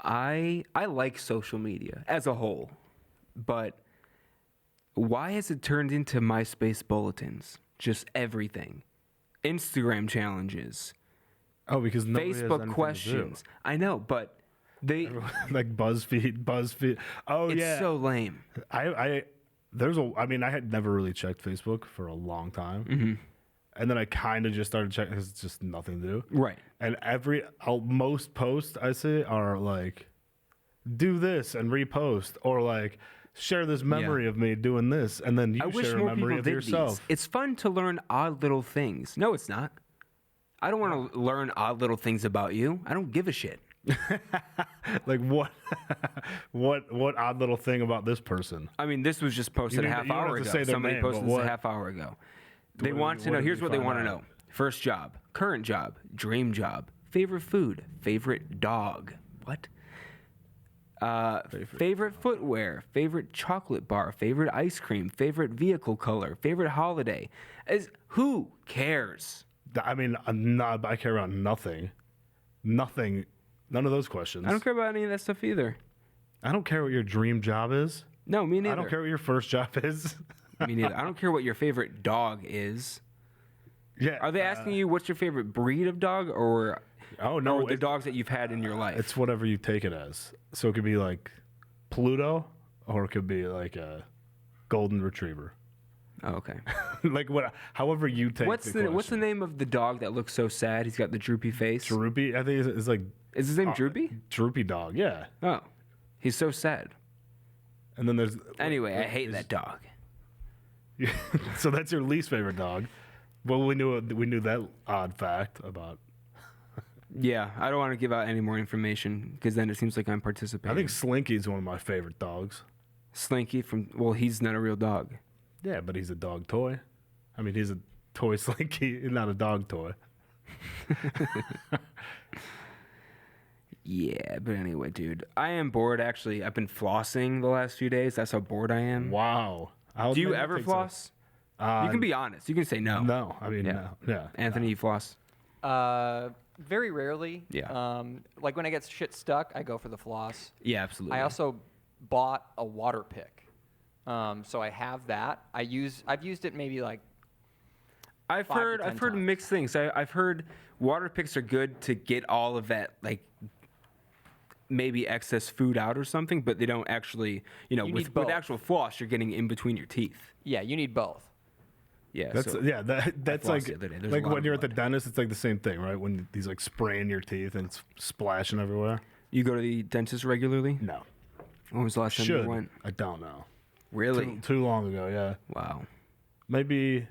I like social media as a whole, but why has it turned into MySpace bulletins? Just everything. Instagram challenges. Oh, because nobody has Facebook anything questions. to I know, but they do. Like BuzzFeed. Oh, it's yeah. so lame. I had never really checked Facebook for a long time. Mm-hmm. And then I kind of just started checking because it's just nothing to do. Right. And most posts I see are like, do this and repost, or like, share this memory of me doing this, and then I you wish share a more memory people of did yourself. these. It's fun to learn odd little things. No, it's not. I don't want to learn odd little things about you. I don't give a shit. Like what? what odd little thing about this person? I mean, this was just posted You a don't half have hour to ago. say their Somebody name, posted but this a what- half hour ago. They What want did- to what know. did Here's we what they find want to out? know. First job, current job, dream job, favorite food, favorite dog. What? Favorite footwear, favorite chocolate bar, favorite ice cream, favorite vehicle color, favorite holiday. Who cares? I mean, I care about nothing. Nothing. None of those questions. I don't care about any of that stuff either. I don't care what your dream job is. No, me neither. I don't care what your first job is. Me neither. I don't care what your favorite dog is. Yeah. Are they asking you what's your favorite breed of dog, or Oh no, or the dogs that you've had in your life? It's whatever you take it as. So it could be like Pluto, or it could be like a golden retriever. Oh, okay. Like however you take. What's the name of the dog that looks so sad? He's got the droopy face. Droopy? I think it's like Is his name Droopy? Droopy dog. Yeah. Oh, he's so sad. And then there's Anyway, I hate that dog. So that's your least favorite dog. Well, we knew that odd fact about. Yeah, I don't want to give out any more information because then it seems like I'm participating. I think Slinky's one of my favorite dogs. Slinky he's not a real dog. Yeah, but he's a dog toy. I mean, he's a toy Slinky, not a dog toy. Yeah, but anyway, dude, I am bored. Actually, I've been flossing the last few days. That's how bored I am. Wow. Do you ever floss? You can be honest. You can say no. No, I mean, Yeah. no. Yeah. Anthony, you floss? Very rarely. Yeah. Like when I get shit stuck, I go for the floss. Yeah, absolutely. I also bought a water pick. So I have that. I've used it maybe like I've 5 to heard 10 heard times. mixed things. I've heard water picks are good to get all of that, like maybe excess food out or something, but they don't actually, You with need both. actual floss, you're getting in between your teeth. yeah, you need both. Yeah, That's so that's flossed like the other day. There's a lot when of you're at the blood. dentist, it's like the same thing, right? When he's like spraying your teeth and it's splashing everywhere. you go to the dentist regularly. No, When was the last time should you went? I don't know. Really? Too long ago, yeah. Wow. Maybe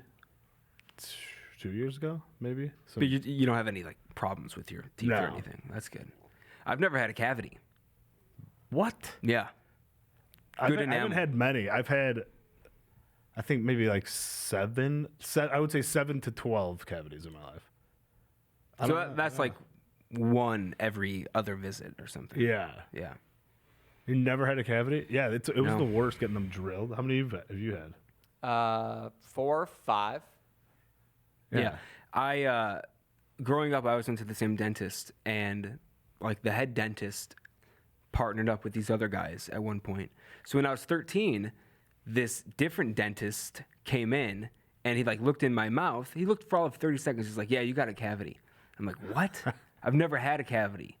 2 years ago, maybe. So, But you don't have any like problems with your teeth or No. anything. That's good. I've never had a cavity. what? Yeah. I Good haven't enamel. had many. I've had, I think maybe like seven. I would say 7 to 12 cavities in my life. I So don't know. that's like one every other visit or something. Yeah. Yeah. You never had a cavity? Yeah, it was No. the worst getting them drilled. How many have you had? 4, 5. Yeah. I growing up I was into the same dentist, and like the head dentist partnered up with these other guys at one point. So when I was 13, this different dentist came in and he like looked in my mouth. He looked for all of 30 seconds. He's like, "Yeah, you got a cavity." I'm like, "What? I've never had a cavity."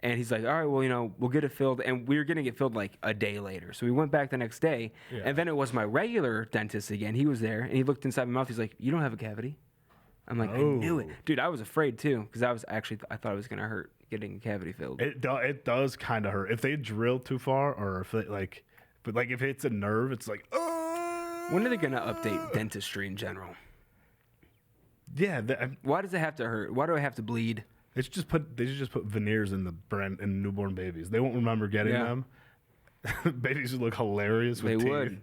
And he's like, "All right, well, we'll get it filled." And we were going to get filled like a day later. So we went back the next day, Yeah. and then it was my regular dentist again. He was there, and he looked inside my mouth. He's like, "You don't have a cavity." I'm like, I knew it. Oh. Dude, I was afraid too, because I thought it was going to hurt getting a cavity filled. It does kind of hurt if they drill too far, or if it but like if it's a nerve, it's like, oh. When are they going to update dentistry in general? Yeah, Why does it have to hurt? Why do I have to bleed? they should just put veneers in in newborn babies. They won't remember getting Yeah. them. Babies would look hilarious with They teeth. would.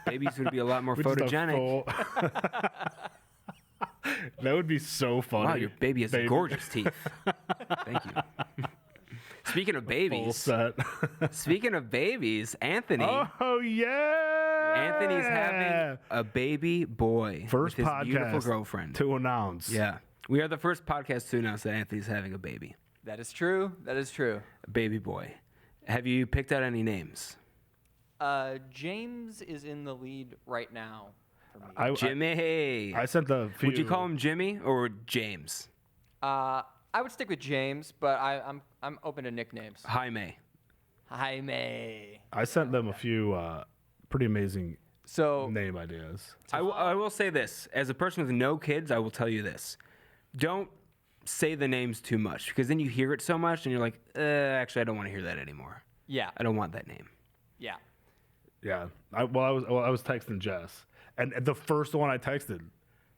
Babies would be a lot more With just a photogenic. full- That would be so funny. Wow, your baby has gorgeous teeth. Thank you. Speaking of Full babies, set. speaking of babies, Anthony. Oh yeah! Anthony's having a baby boy first with his podcast beautiful girlfriend. to announce. Yeah. We are the first podcast to announce that Anthony's having a baby. That is true. That is true. A baby boy. Have you picked out any names? James is in the lead right now for me. Jimmy. I sent the few. Would you call him Jimmy or James? I would stick with James, but I'm open to nicknames. Jaime. Jaime. I sent them a few pretty amazing So name ideas. I will say this. As a person with no kids, I will tell you this. Don't say the names too much because then you hear it so much and you're like, actually, I don't want to hear that anymore. yeah, I don't want that name. yeah. Yeah. I was texting Jess, and the first one I texted,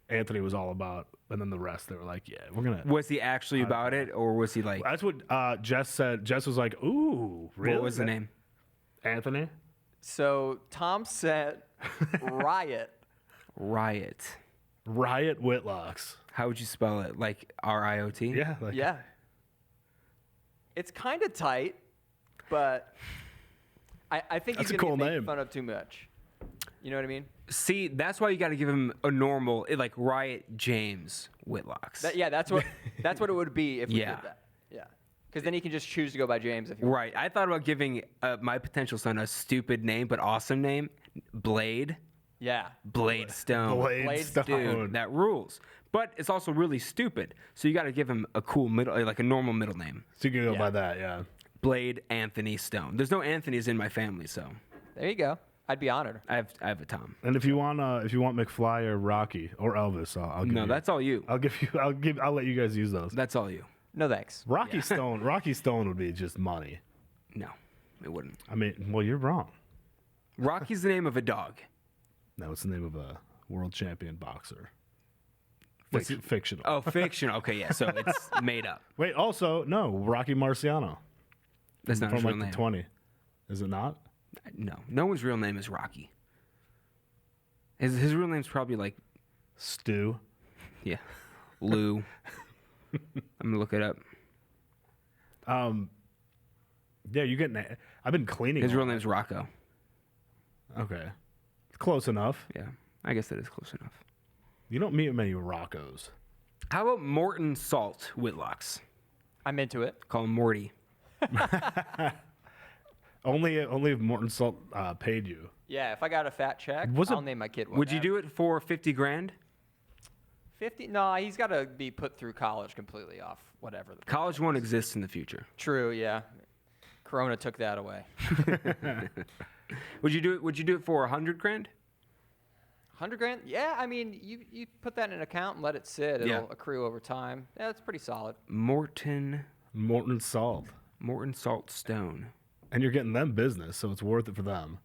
Anthony was all about, and then the rest they were like, yeah, we're gonna. Was he actually about it or was he like, That's what Jess said. Jess was like, ooh, really? what was the name? Anthony. So Tom said Riot. Riot. Riot Whitlocks. How would you spell it? Like R-I-O-T? Yeah. Like, Yeah. It's kind of tight, but I think That's he's a gonna cool get made name. fun of too much. You know what I mean? See, that's why you got to give him a normal, like Riot James Whitlocks. That's what it would be if we Yeah. did that. Yeah. Because then he can just choose to go by James if he Right. I thought about giving my potential son a stupid name but awesome name, Blade. Yeah. Blade Stone. Blade Stone. Dude, that rules. But it's also really stupid. So you got to give him a cool middle, like a normal middle name. So you can go Yeah. by that, yeah. Blade Anthony Stone. There's no Anthony's in my family, so There you go. I'd be honored. I have a Tom. And if you want McFly or Rocky or Elvis, I'll give No, you. that's all you. I'll let you guys use those. That's all you. No thanks. Rocky Stone would be just money. No, it wouldn't. I mean, well, you're wrong. Rocky's the name of a dog. No, it's the name of a world champion boxer. It's fictional. Oh, fictional. Okay, yeah. So it's made up. Wait, also, no, Rocky Marciano That's not from his real like the name. 20. Is it not? No one's real name is Rocky. His real name's probably like, Stu. yeah, Lou. I'm gonna look it up. Yeah, you getting that? I've been cleaning. His all real that. name's Rocco. Okay. Close enough. Yeah, I guess that is close enough. You don't meet many Roccos. How about Morton Salt Whitlocks? I'm into it. Call him Morty. Only if Morton Salt paid you. Yeah, if I got a fat check, Was it- I'll name my kid one. Would you do it for 50 grand? 50? No, he's got to be put through college completely off whatever. College won't exist in the future. True, yeah. Corona took that away. Would you do it? Would you do it for 100 grand? 100 grand? Yeah, I mean, you put that in an account and let it sit. It'll Yeah. accrue over time. Yeah, that's pretty solid. Morton Salt. Salt Stone. And you're getting them business, so it's worth it for them.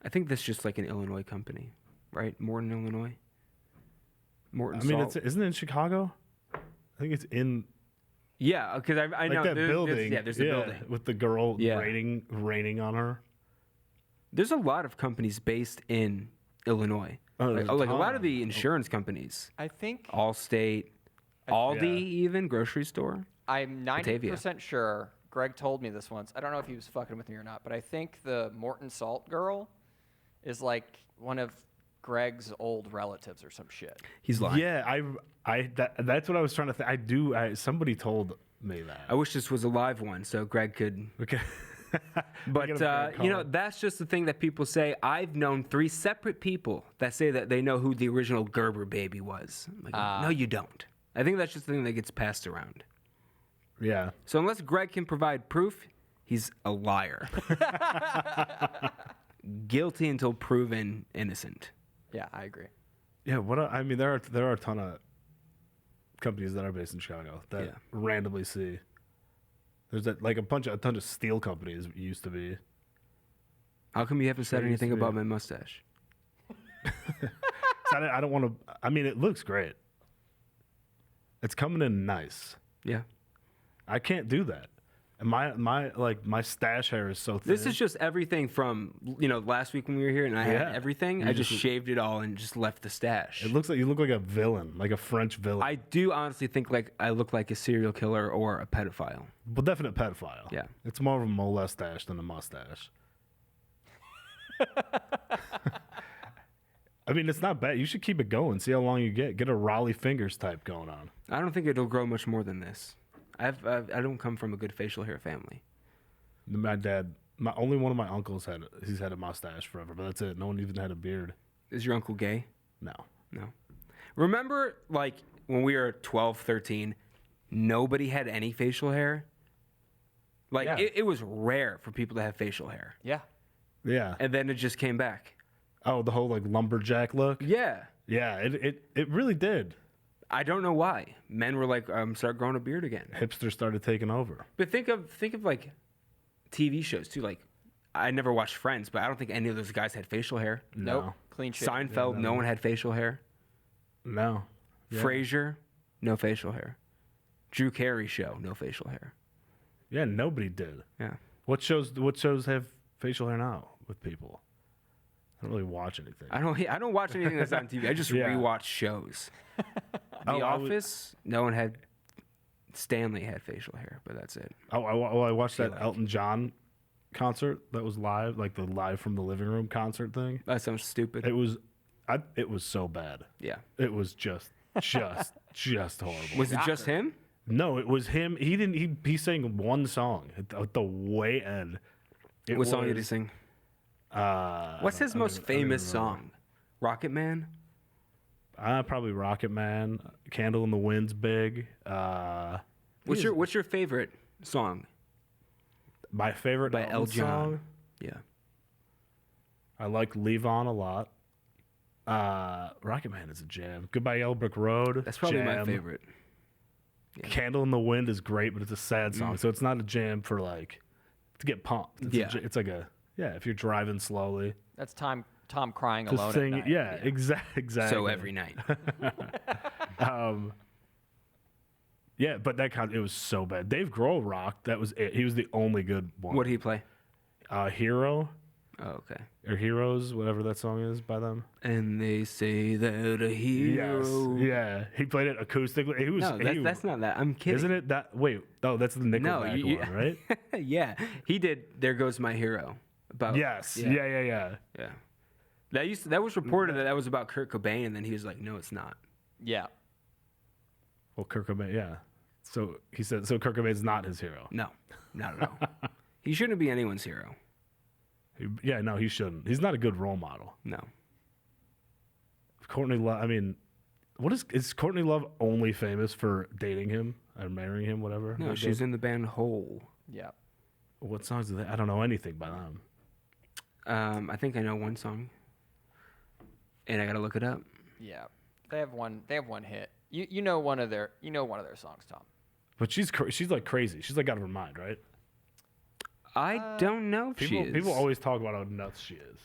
I think that's just like an Illinois company, right? Morton, Illinois. Morton I mean, Salt. isn't it in Chicago? I think it's in Yeah, because I like know that there's building. a building. with the girl Yeah. raining on her. There's a lot of companies based in Illinois. Oh, like there's a a lot ton. of the insurance companies, I think Allstate, Aldi, Yeah. even grocery store. I'm Batavia. 90% sure. Greg told me this once. I don't know if he was fucking with me or not, but I think the Morton Salt girl is like one of Greg's old relatives or some shit. He's lying. Yeah, that's what I was trying to think. Somebody told me that. I wish this was a live one so Greg could. Okay. But Get a Greg call. that's just the thing that people say. I've known 3 separate people that say that they know who the original Gerber baby was. I'm like, no, you don't. I think that's just the thing that gets passed around. Yeah. So unless Greg can provide proof, he's a liar. Guilty until proven innocent. Yeah, I agree. Yeah, I mean, there are a ton of companies that are based in Chicago that Yeah. randomly see. There's like a ton of steel companies used to be. How come you haven't said Sure used anything to be. about my mustache? So I don't want to. I mean, it looks great. It's coming in nice. Yeah. I can't do that. And my stash hair is so thin. This is just everything from, last week when we were here and I Yeah. had everything. You I just just- shaved it all and just left the stash. It looks like you look like a villain, like a French villain. I do honestly think like I look like a serial killer or a pedophile. Well, definite pedophile. Yeah. It's more of a molestache than a mustache. I mean, it's not bad. You should keep it going. See how long you get. Get a Raleigh Fingers type going on. I don't think it'll grow much more than this. I don't come from a good facial hair family. My dad, only one of my uncles he's had a mustache forever, but that's it. No one even had a beard. Is your uncle gay? No. No. Remember, like, when we were 12, 13, nobody had any facial hair? Like, Yeah. it was rare for people to have facial hair. Yeah. Yeah. And then it just came back. Oh, the whole like lumberjack look. Yeah. Yeah, it really did. I don't know why. Men were like, start growing a beard again. Hipsters started taking over. But think of like TV shows too. Like, I never watched Friends, but I don't think any of those guys had facial hair. Nope. No. Clean shit. Seinfeld, no one had facial hair. No. Yeah. Frasier, no facial hair. Drew Carey show, no facial hair. Yeah, nobody did. Yeah. What shows have facial hair now with people? I don't really watch anything. I don't watch anything that's on TV. I just Yeah. rewatch shows. The Oh, Office, no one had. Stanley had facial hair, but that's it. I watched that like. Elton John concert that was live, like the live from the living room concert thing. That sounds stupid. It was so bad. Yeah. It was just horrible. Was it just him? No, it was him. He sang one song at the way end. What song did he sing? What's his most famous song? Rocket Man? Probably Rocket Man. Candle in the Wind's big. What's your favorite song? My favorite By Elton El John. song? Yeah. I like Leave On a lot. Rocket Man is a jam. Goodbye Yellow Brick Road. That's probably my jam. favorite. Candle in the Wind is great, but it's a sad song, Mm. so it's not a jam for like to get pumped. Yeah. It's like if you're driving slowly. That's Tom crying To alone sing, at night. yeah, exactly. So every night. Yeah, but it was so bad. Dave Grohl rocked. That was it. He was the only good one. What did he play? Hero Oh, okay. or Heroes, whatever that song is by them. And they say that a hero. Yes. Yeah. He played it acoustically. He was. No, that's not that. I'm kidding. Isn't it that? Wait. Oh, that's the Nickelback one, right? Yeah. He did There Goes My Hero. About Yes. Yeah. Yeah. That was reported that was about Kurt Cobain, and then he was like, no, it's not. Yeah. Well, Kurt Cobain. Yeah. So he said. So Kurt Cobain's not his hero. No, not at all. He shouldn't be anyone's hero. Yeah. No, he shouldn't. He's not a good role model. No. Courtney Love. I mean, is Courtney Love only famous for dating him or marrying him? Whatever. No, they she's did? in the band Hole. Yeah. What songs do they? I don't know anything by them. I think I know one song, and I gotta look it up. Yeah. They have one hit. You know one of their songs, Tom. But she's like crazy. She's like out of her mind, right? I don't know if she is. People always talk about how nuts she is.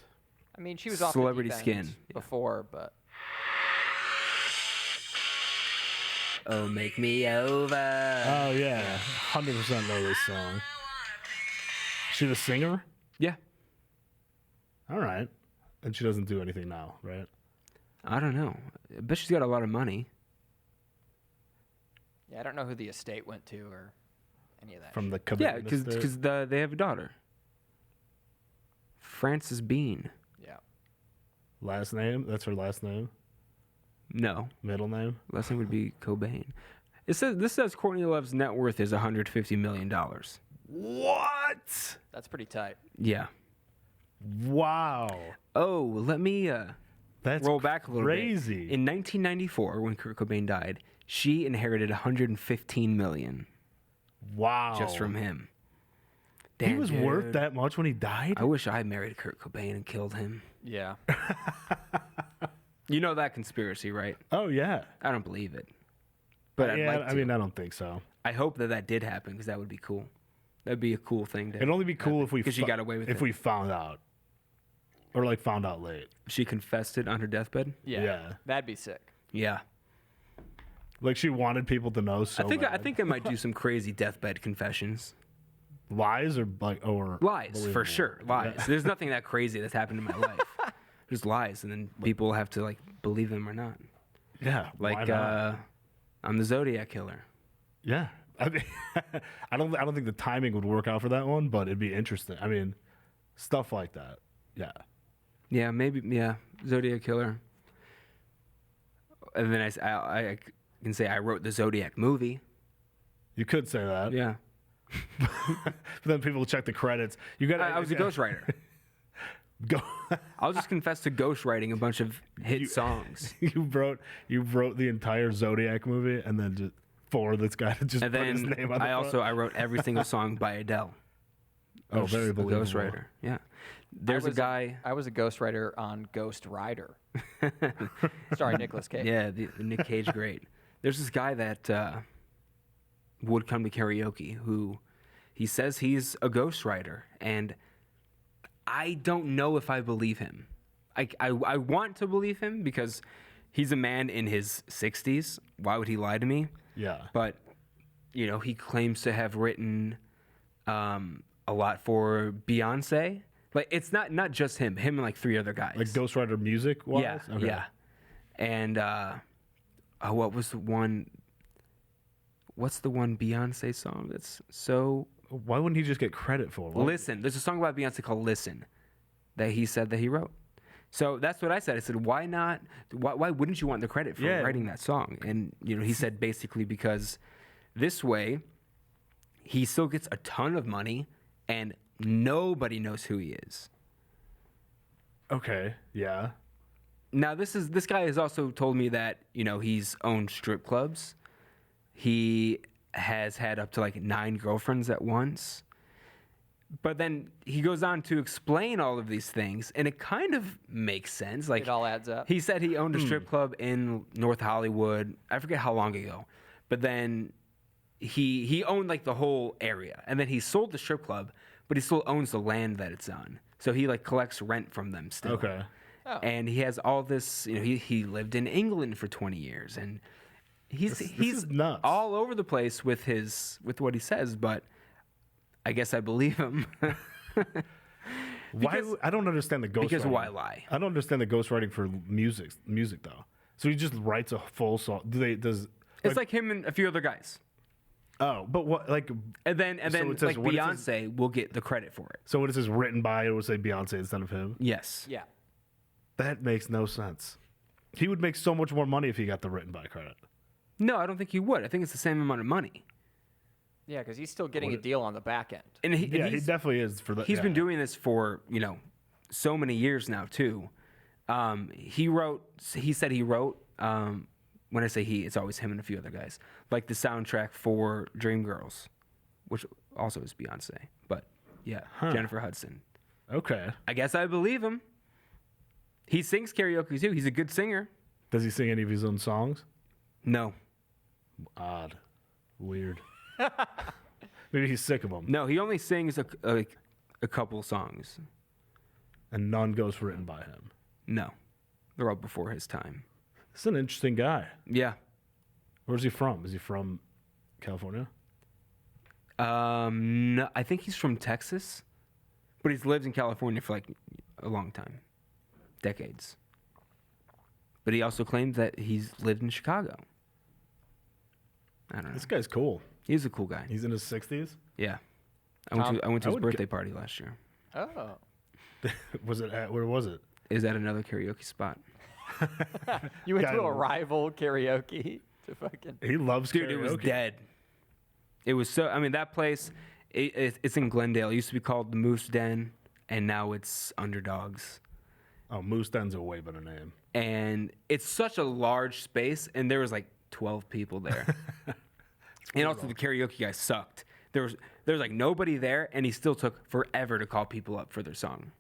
I mean, she was off Celebrity the deep end Skin. Yeah. before, but Oh, make me over. Oh yeah, 100% know this song. She the singer? Yeah. All right. And she doesn't do anything now, right? I don't know. I bet she's got a lot of money. yeah, I don't know who the estate went to or any of that. From the Yeah, Cobain because estate? they have a daughter, Frances Bean. yeah. Last name? That's her last name. No, Middle name? last name would be Cobain. This says Courtney Love's net worth is $150 million. What? That's pretty tight. Yeah. Wow. Oh, let me That's roll back a little crazy. bit. In 1994, when Kurt Cobain died, she inherited $115 million Wow. just from him. He Damn, was dude. worth that much when he died? I wish I married Kurt Cobain and killed him. Yeah. You know that conspiracy, right? Oh yeah. I don't believe it, but I'd like to. I mean, I don't think so. I hope that did happen because that would be cool. That'd be a cool thing to. It'd only be cool if we because she got away with if it. we found out, or like found out late. She confessed it on her deathbed. Yeah. Yeah. That'd be sick. Yeah, Like she wanted people to know. So I bad. think I might do some crazy deathbed confessions. Lies or Lies for believable? sure. Lies. Yeah. There's nothing that crazy that's happened in my life. Just lies, and then people have to like believe them or not. Yeah. why Like not? I'm the Zodiac killer. Yeah. I mean, I don't think the timing would work out for that one, but it'd be interesting. I mean, stuff like that. Yeah. Yeah, maybe. Yeah, Zodiac killer. And then I can say I wrote the Zodiac movie. You could say that. Yeah. But then people check the credits. You got. I was a ghostwriter. Go. I'll just confess to ghostwriting a bunch of hit songs. you wrote the entire Zodiac movie, and then just for this guy to just And put his then name on the front. I wrote every single song by Adele. I Oh, was very just a believable. ghostwriter. Yeah. There's a guy. I was a ghostwriter on Ghost Rider. Sorry, Nicolas Cage. Yeah, the Nick Cage great. There's this guy that would come to karaoke who he says he's a ghostwriter, and I don't know if I believe him. I want to believe him because he's a man in his 60s. Why would he lie to me? Yeah. But, you know, he claims to have written a lot for Beyonce. Like, it's not just him and like 3 other guys. Like Ghostwriter music wise? Yeah, Okay. yeah. And what was the one? What's the one Beyonce song that's so? Why wouldn't he just get credit for it? Listen. There's a song about Beyonce called "Listen" that he said that he wrote. So that's what I said. I said, why not? Why wouldn't you want the credit for writing that song? And you know, he said basically because this way he still gets a ton of money and nobody knows who he is. Okay, yeah. Now this guy has also told me that, you know, he's owned strip clubs. He has had up to like 9 girlfriends at once. But then he goes on to explain all of these things, and it kind of makes sense. Like It all adds up. He said he owned a strip club in North Hollywood. I forget how long ago. But then he owned like the whole area. And then he sold the strip club, but he still owns the land that it's on. So he like collects rent from them still. Okay. Oh. And he has all this, you know, he lived in England for 20 years, and he's This is nuts. all over the place with what he says, but I guess I believe him. Why? I don't understand the ghostwriting. Because why lie? I don't understand the ghostwriting for music though. So he just writes a full song. It's like him and a few other guys. Oh, but what like And then So it says like what it says- Beyonce will get the credit for it. so when it says written by, it would say Beyonce instead of him. Yes. Yeah. That makes no sense. He would make so much more money if he got the written by credit. No, I don't think he would. I think it's the same amount of money. Yeah, because he's still getting a deal on the back end. And Yeah, he he's, definitely is for that. he's been doing this for, you know, so many years now too. He said he wrote, when I say he, it's always him and a few other guys, like the soundtrack for Dreamgirls, which also is Beyonce. But yeah, Jennifer Hudson. Okay. I guess I believe him. He sings karaoke too. He's a good singer. Does he sing any of his own songs? No, Odd. Weird. Maybe he's sick of them. no, he only sings a couple songs. And none goes written by him. No, they're all before his time. This is an interesting guy. Yeah. Where's he from? Is he from California? No, I think he's from Texas, but he's lived in California for like a long time, decades. But he also claims that he's lived in Chicago. I don't know. This guy's cool. He's a cool guy. He's in his 60s. Yeah. I Tom, went to I his would birthday party last year. Oh. Was it where was it? Is at another karaoke spot. You went Yeah, to I a know. rival karaoke to fucking. He loves Dude, karaoke. it was dead. It was so. I mean, that place. It's in Glendale. It used to be called the Moose Den, and now it's Underdogs. Oh, Moose Den's a way better name. And it's such a large space, and there was like 12 people there. And also the karaoke guy sucked. There was like nobody there, and he still took forever to call people up for their song.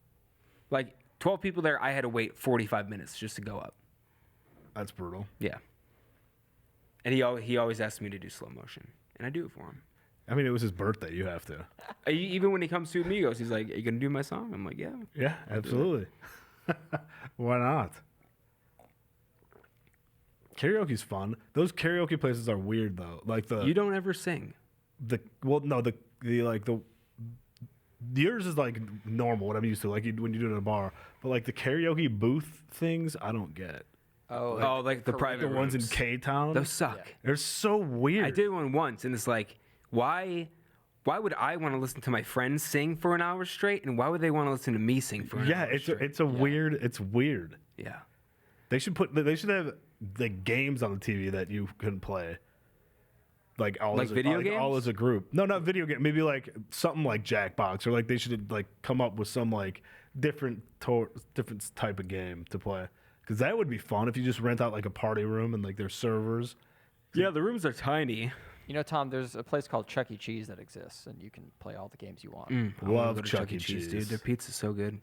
Like 12 people there, I had to wait 45 minutes just to go up. That's brutal. Yeah. And he always asked me to do slow motion, and I do it for him. I mean, it was his birthday. You have to. Even when he comes to Amigos, he's like, "Are you gonna do my song?" I'm like, "Yeah." Yeah, absolutely. Why not? Karaoke's fun. Those karaoke places are weird though. Like You don't ever sing. the yours is like normal, what I'm used to, like when you do it at a bar. But like the karaoke booth things, I don't get. Oh, like the private The ones in rooms. K Town, Those suck. they're so weird. I did one once, and it's like, why would I want to listen to my friends sing for an hour straight, and why would they want to listen to me sing for an Yeah, hour it's straight? it's a weird. It's weird. Yeah. They should have the games on the TV that you can play. like all Like as a, video all games? as a group. No, not video game. Maybe like something like Jackbox, or like they should like come up with some like different type of game to play. Because that would be fun if you just rent out like a party room and like their servers. Yeah, the rooms are tiny. You know, Tom, there's a place called Chuck E. Cheese that exists, and you can play all the games you want. I wanna Love go to Chuck E. Cheese. dude. Their pizza's so good.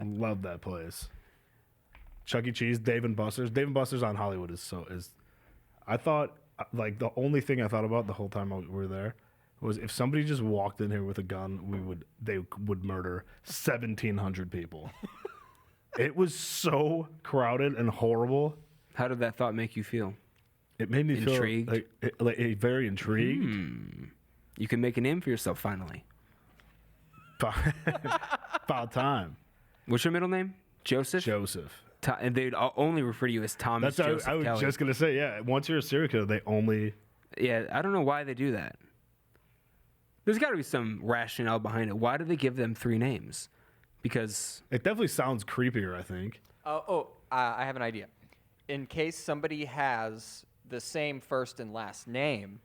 Love that place. Chuck E. Cheese, Dave and Buster's. Dave and Buster's on Hollywood is. I thought like the only thing I thought about the whole time we were there was if somebody just walked in here with a gun, they would murder 1,700 people. It was so crowded and horrible. How did that thought make you feel? It made me Intrigued? feel like very intrigued. You can make a name for yourself finally. About time. What's your middle name? Joseph? Joseph. And they'd only refer to you as Thomas That's Joseph I was Kelly. just gonna say. Yeah, once you're a serial killer, they only. Yeah, I don't know why they do that. There's got to be some rationale behind it. Why do they give them 3 names? Because It definitely sounds creepier. I think. I have an idea. In case somebody has the same first and last name,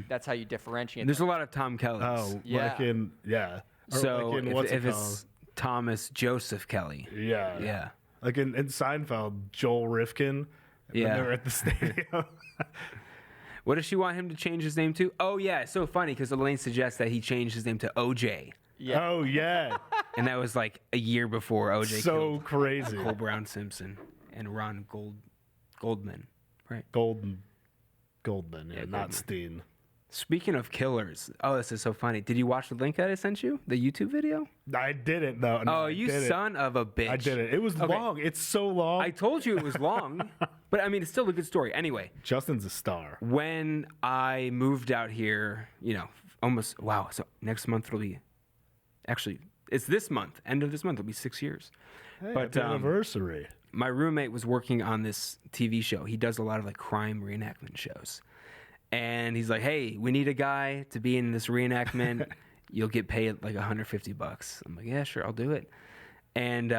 that's how you differentiate. there's a them. lot of Tom Kellys. Oh, Yeah. like in Or so like in, if, what's if it it's Thomas Joseph Kelly, called? Yeah. yeah. Like in Seinfeld, Joel Rifkin. Yeah. They were at the stadium. What does she want him to change his name to? Oh yeah, it's so funny because Elaine suggests that he changed his name to OJ, Yeah. Oh yeah. and that was like a year before OJ So killed crazy. Cole Brown Simpson and Ron Goldman. Right. Goldman, yeah, Goldman. not Steen. Speaking of killers, oh, this is so funny. Did you watch the link that I sent you? The YouTube video? I didn't though. No, Oh, I you didn't. son of a bitch. I didn't. It was Okay. long. It's so long. I told you it was long, but I mean, it's still a good story. Anyway, Justin's a star. when I moved out here, so next month it'll be, actually, it's this month, end of this month, it'll be 6 years. Hey, But, happy anniversary. My roommate was working on this TV show. He does a lot of like crime reenactment shows. And he's like, hey, we need a guy to be in this reenactment. You'll get paid like $150. I'm like, yeah, sure, I'll do it. And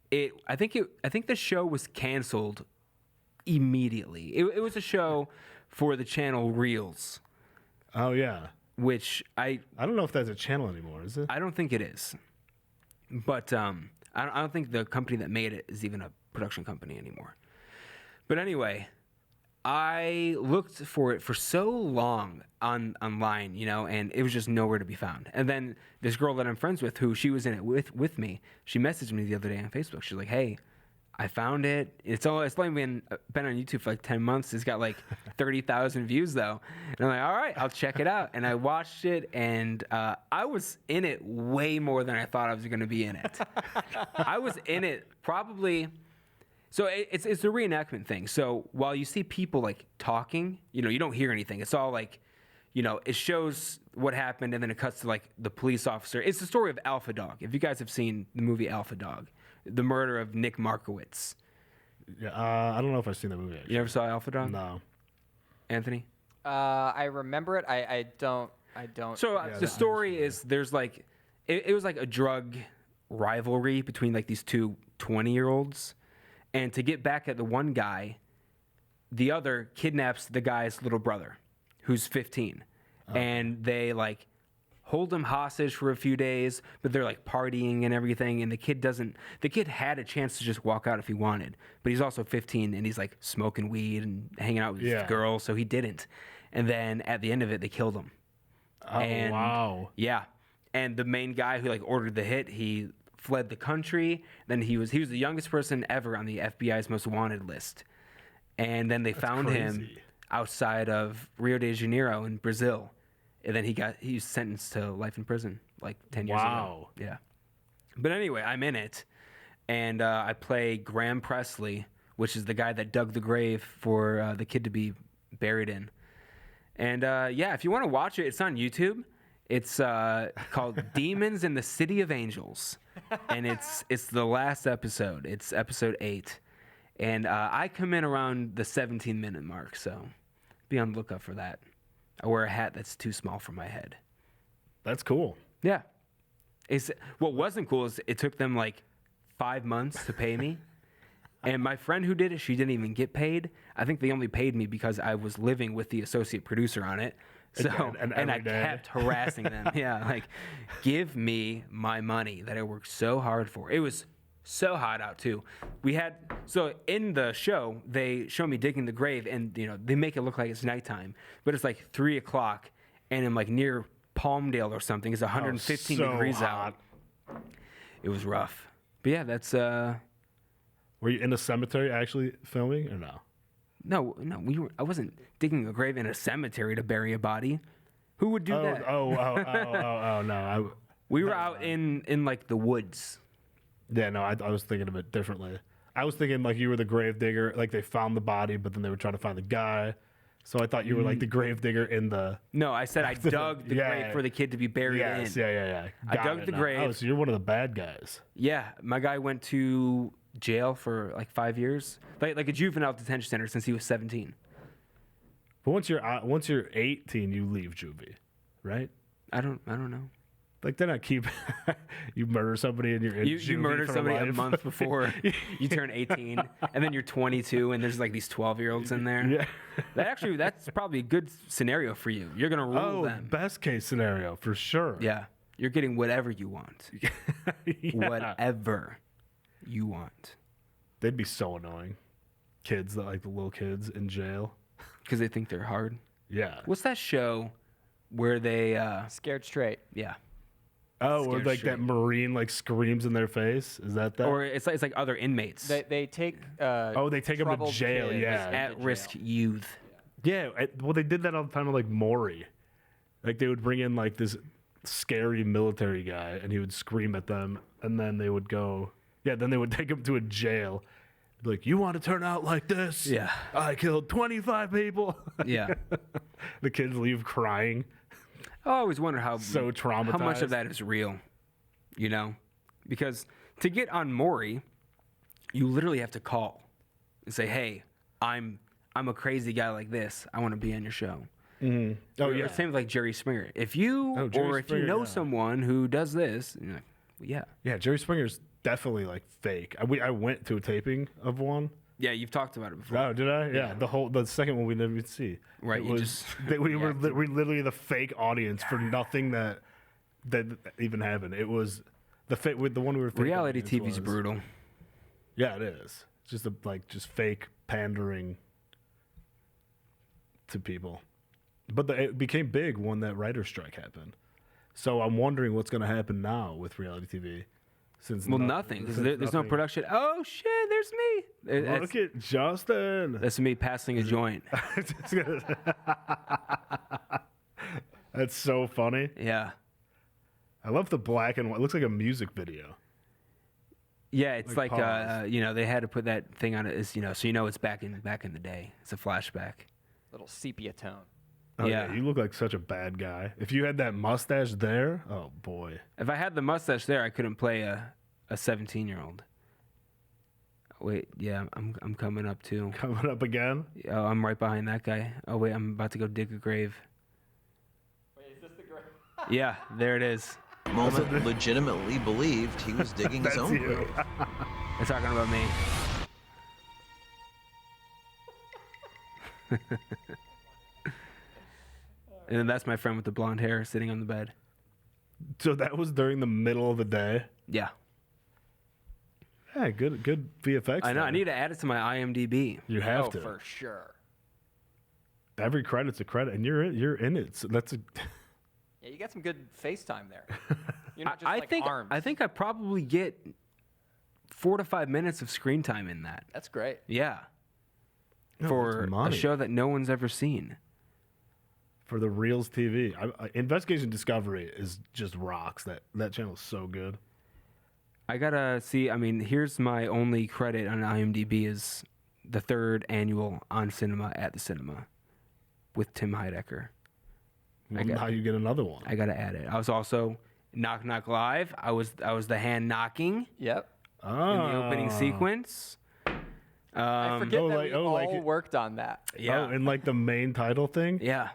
I think the show was canceled immediately. It was a show for the channel Reels, Oh yeah. which I don't know if that's a channel anymore. Is it? I don't think it is. But I don't think the company that made it is even a production company anymore. But anyway, I looked for it for so long online, and it was just nowhere to be found. And then this girl that I'm friends with, who she was in it with me, she messaged me the other day on Facebook. She's like, "Hey, I found it. It's only been on YouTube for like 10 months. It's got like 30,000 views though." And I'm like, "All right, I'll check it out." And I watched it, and I was in it way more than I thought I was going to be in it. I was in it probably. So it's a reenactment thing. So while you see people like talking, you don't hear anything. It's all like, it shows what happened, and then it cuts to like the police officer. It's the story of Alpha Dog. If you guys have seen the movie Alpha Dog, the murder of Nick Markowitz. Yeah. I don't know if I've seen that movie. Actually. You never saw Alpha Dog? No. Anthony? I remember it. I don't. So the story is there's like, it was like a drug rivalry between like these two 20-year-olds. And to get back at the one guy, the other kidnaps the guy's little brother, who's 15. And they like hold him hostage for a few days, but they're like partying and everything. And the kid had a chance to just walk out if he wanted, but he's also 15 and he's like smoking weed and hanging out with his girl. So he didn't. And then at the end of it, they killed him. Oh wow. Yeah. And the main guy who like ordered the hit, he fled the country. Then he was the youngest person ever on the FBI's most wanted list. And then they found him crazy. outside of Rio de Janeiro in Brazil. And then he was sentenced to life in prison like 10 years Wow. ago. Yeah. But anyway, I'm in it. And I play Graham Presley, which is the guy that dug the grave for the kid to be buried in. And if you want to watch it, it's on YouTube. It's called Demons in the City of Angels. And it's the last episode. It's episode 8. And I come in around the 17-minute mark, so be on the lookout for that. I wear a hat that's too small for my head. That's cool. Yeah. What wasn't cool is it took them like 5 months to pay me. And my friend who did it, she didn't even get paid. I think they only paid me because I was living with the associate producer on it. So And and I every day. kept harassing them. Yeah, like give me my money that I worked so hard for. It was so hot out too. We had so in the show they show me digging the grave, and they make it look like it's nighttime, but it's like 3:00, and I'm like near Palmdale or something. It's 115 so degrees hot. out. It was rough. But yeah, that's Were you in a cemetery actually filming or no? no. I wasn't digging a grave in a cemetery to bury a body. Who would do that? No. We were out in like the woods. Yeah, no, I was thinking of it differently. I was thinking like you were the grave digger, like they found the body, but then they were trying to find the guy. So I thought you were like the grave digger in the. No, I said I dug the Yeah. grave for the kid to be buried Yes, in. yeah. I Got dug it the now. grave. Oh, so you're one of the bad guys. Yeah, my guy went to jail for like 5 years, like a juvenile detention center since he was 17. But once you're 18, you leave juvie, right? I don't know. Like they're not keep you murder somebody and you're in You juvie murder for somebody a life. month before you turn 18, and then you're 22, and there's like these 12-year-olds in there. Yeah. That's probably a good scenario for you. You're gonna rule Oh, them. best case scenario for sure. Yeah, you're getting whatever you want. Yeah. Whatever you want, They'd be so annoying. Kids that like the little kids in jail. because they think they're hard. Yeah. What's that show where they? Scared straight. Yeah. Oh, or Scared like straight. that Marine like screams in their face. Is that? Or it's like other inmates, They take. They take 'em to troubled jail, kids yeah. into at-risk jail. youth. Yeah. Well, they did that all the time with like Maury. Like they would bring in like this scary military guy, and he would scream at them, and then they would go. Yeah. Then they would take him to a jail. Be like, you want to turn out like this? Yeah. I killed 25 people. Yeah. The kids leave crying. I always wonder how So how much traumatized. of that is real, because to get on Maury, you literally have to call and say, "Hey, I'm a crazy guy like this. I want to be on your show." Oh Or yeah. same like Jerry Springer. If you Oh, Jerry or if you Springer, know yeah. someone who does this, you're like, well, yeah, Yeah. Jerry Springer's definitely like fake. I went to a taping of one. yeah, you've talked about it before. Oh, did I? Yeah. The second one we didn't even see. Right, It you was, just- we were literally the fake audience for nothing that even happened. It was the fake with the one we were. thinking Reality audience TV's was. brutal. Yeah, it is. It's just just fake pandering to people. But it became big when that writer's strike happened. So I'm wondering what's going to happen now with reality TV. Since Well, nothing, because there's no nothing- production. Oh shit, there's me. That's, Look at Justin. that's me passing a joint. That's so funny. Yeah. I love the black and white. It looks like a music video. Yeah, it's Like like, pause. they had to put that thing on it, so it's back in the day. It's a flashback. Little sepia tone. Oh, Yeah. You look like such a bad guy. If you had that mustache there, oh boy. If I had the mustache there, I couldn't play a 17-year-old. Wait, yeah, I'm coming up too. Coming up again. Oh, I'm right behind that guy. Oh wait, I'm about to go dig a grave. Wait, is this the grave? Yeah, there it is. Moment legitimately believed he was digging his That's own you. grave. They're talking about me. And then that's my friend with the blonde hair sitting on the bed. So that was during the middle of the day. Yeah. Yeah, good VFX. I know. there. I need to add it to my IMDb. You have Oh, to. for sure. Every credit's a credit, and you're in it. So that's a. Yeah, you got some good FaceTime there. You're not just I like think arms. I think I probably get 4 to 5 minutes of screen time in that. That's great. Yeah. No, For that's a money. show that no one's ever seen. For the Reels TV, Investigation Discovery is just rocks. That channel is so good. I gotta see. I mean, here's my only credit on IMDb is the 3rd annual On Cinema at the Cinema with Tim Heidecker. Well, got- now you get another one. I gotta add it. I was also Knock Knock Live. I was the hand knocking Yep. in the opening Ah. sequence. I forget oh, that like- we oh, all like it- worked on that. Yeah. Oh, and like the main title thing, Yeah.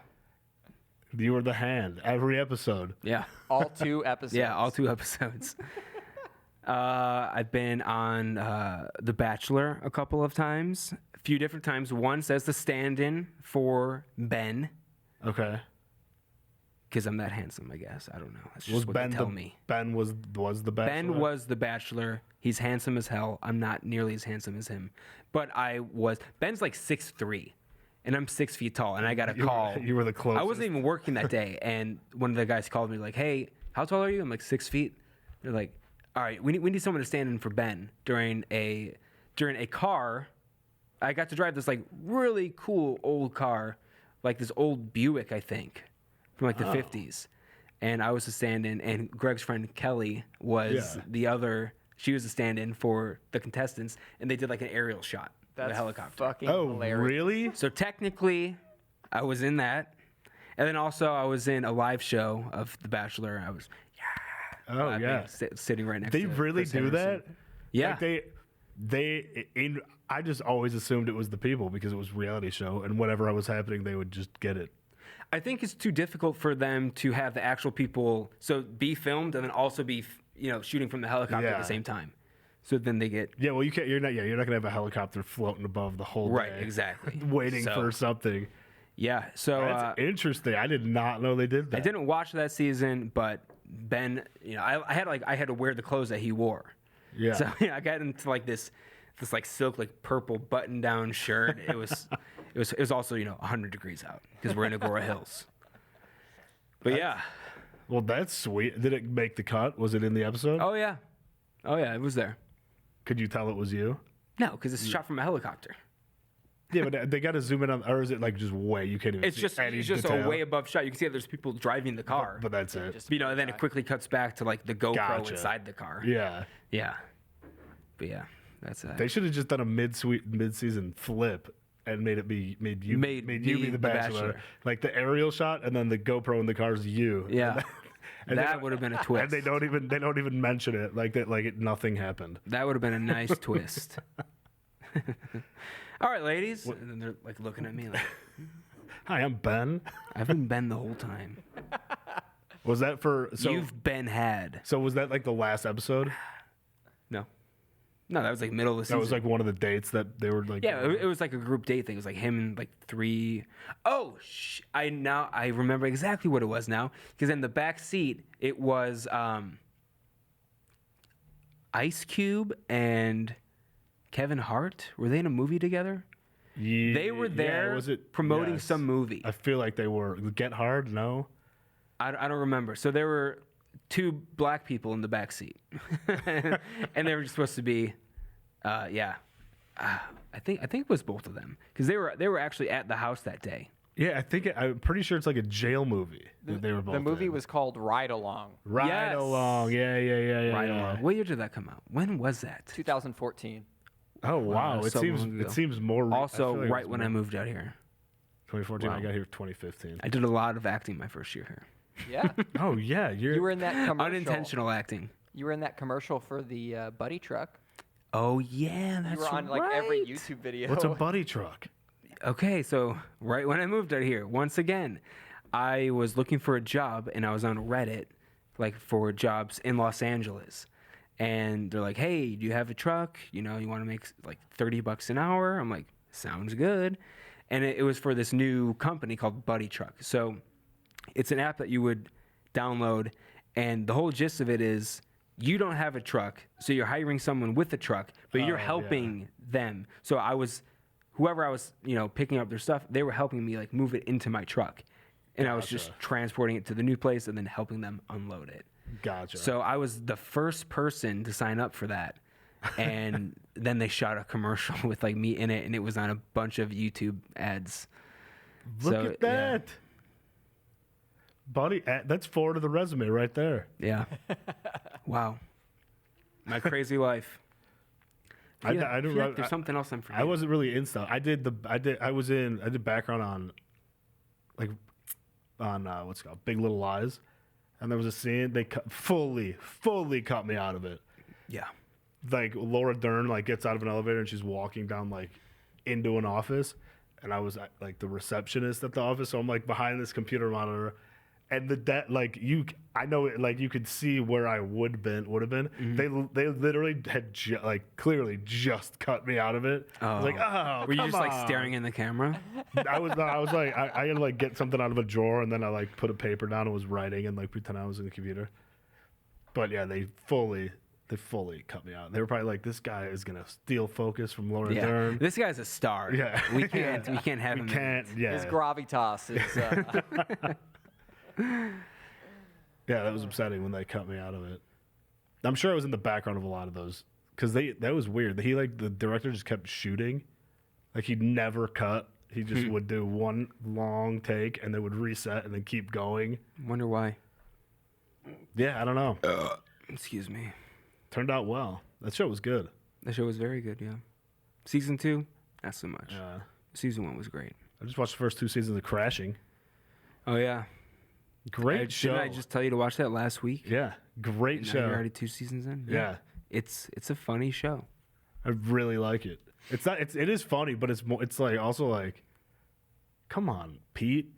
you were the hand every episode. Yeah. All 2 episodes. Yeah. All 2 episodes. I've been on The Bachelor a couple of times, a few different times. Once as the stand-in for Ben, Okay. because I'm that handsome, I guess. I don't know. That's just Was what Ben they tell me. Ben was the bachelor? Ben was the Bachelor. He's handsome as hell. I'm not nearly as handsome as him, but I was. Ben's like 6'3", and I'm 6 feet tall, and I got a call. You were the closest. I wasn't even working that day, and one of the guys called me like, "Hey, how tall are you?" I'm like 6 feet. They're like, "All right, we need someone to stand in for Ben during a car." I got to drive this like really cool old car, like this old Buick, I think, from like the 50s. And I was a stand-in, and Greg's friend Kelly was the other. She was a stand-in for the contestants, and they did like an aerial shot of That's a helicopter. fucking Oh, hilarious. really? So technically, I was in that, and then also I was in a live show of The Bachelor. I was Oh clapping, yeah. sitting right next They to really Chris do Harrison. that? Yeah. Like I just always assumed it was the people because it was a reality show and whatever was happening, they would just get it. I think it's too difficult for them to have the actual people be filmed and then also be shooting from the helicopter at Yeah. the same time. So then they get Yeah, well, you're not gonna have a helicopter floating above the whole right day, exactly waiting So, for something. Yeah. So That's interesting. I did not know they did that. I didn't watch that season, but Ben, I had to wear the clothes that he wore. Yeah. So I got into like this like silk like purple button down shirt. It was also 100 degrees out because we're in Agora Hills. But yeah. Well, that's sweet. Did it make the cut? Was it in the episode? Oh yeah. It was there. Could you tell it was you? No, because it's shot from a helicopter. Yeah, but they got to zoom in on, or is it like just way you can't even? It's see just any it's just detail? a way above shot. You can see that there's people driving the car. But that's it. Just- And then it quickly cuts back to like the GoPro Gotcha. inside the car. Yeah, Yeah. But yeah, that's they should have just done a mid-season flip and made you Made be me the the bachelor. Bachelor. Like the aerial shot, and then the GoPro in the car is you. Yeah. And that they- would have been a twist. And they don't even mention it like that. Like nothing happened. That would have been a nice twist. All right, ladies. And then they're like looking at me like, Hi, I'm Ben. I've been Ben the whole time. Was that for? So You've been had. so was that like the last episode? No, that was like middle of the season. That was like one of the dates that they were like. Yeah, it was like a group date thing. It was like him and like three. Oh, I remember exactly what it was now because in the back seat it was Ice Cube and Kevin Hart. Were they in a movie together? Yeah, They were there was it promoting yes. some movie. I feel like they were. Get Hard? No. I don't remember. So there were two black people in the back seat, and they were just supposed to be, I think it was both of them because they were actually at the house that day. Yeah, I'm pretty sure it's like a jail movie that they were both. The movie in. was called Ride Along, Ride Yes. Along. Yeah. Right yeah. along. What year did that come out? When was that? 2014. Oh wow! Wow, It so seems long ago. it seems more. I Also, feel like it right was when I more- moved out here. 2014. I Wow. got here 2015. I did a lot of acting my first year here. Yeah, Oh yeah, you were in that commercial. Unintentional acting. You were in that commercial for the buddy truck. Oh yeah, that's You were on like right. every YouTube video. What's a buddy truck? Okay, so right when I moved out here, once again, I was looking for a job and I was on Reddit, like for jobs in Los Angeles. And they're like, hey, do you have a truck? You want to make like $30 an hour? I'm like, sounds good. And it was for this new company called Buddy Truck. So it's an app that you would download. And the whole gist of it is you don't have a truck. So you're hiring someone with a truck, but you're Oh, helping them. So whoever I was, picking up their stuff, they were helping me like move it into my truck. And I was just Gotcha. transporting it to the new place and then helping them unload it. Gotcha. So I was the first person to sign up for that. And then they shot a commercial with like me in it and it was on a bunch of YouTube ads. look so, at that. Buddy, that's 4 to the resume right there. Yeah. Wow. My crazy life. I Yeah, don't. feel like there's something else I'm forgetting. I wasn't really in stuff. I did background on, like, on what's it called, Big Little Lies, and there was a scene they fully cut me out of it. Yeah. Like Laura Dern like gets out of an elevator and she's walking down like into an office, and I was like the receptionist at the office, so I'm like behind this computer monitor, and like I know it, like you could see where I would have been. Mm-hmm. They literally had clearly just cut me out of it. I was like, oh, Were you just like on." staring in the camera? I was like, I had to like get something out of a drawer, and then I like put a paper down and was writing and like pretend I was in the computer. But yeah, they fully cut me out. They were probably like, this guy is gonna steal focus from Laura Yeah. Dern. This guy's a star. Yeah, We can't have him. We can't. Yeah, His gravitas is. yeah, that was upsetting when they cut me out of it. I'm sure I was in the background of a lot of those because that was weird. The director just kept shooting, like he'd never cut. He just would do one long take and then would reset and then keep going. Wonder why. Yeah, I don't know. Excuse me. Turned out well. That show was good. The show was very good. Yeah. Season 2, not so much. Yeah. Season 1 was great. I just watched the first 2 seasons of Crashing. Oh yeah. Great show. Didn't I just tell you to watch that last week? Yeah, great And now show. You're already 2 seasons in. Yeah. It's a funny show. I really like it. It is funny, but it's like also like, come on, Pete.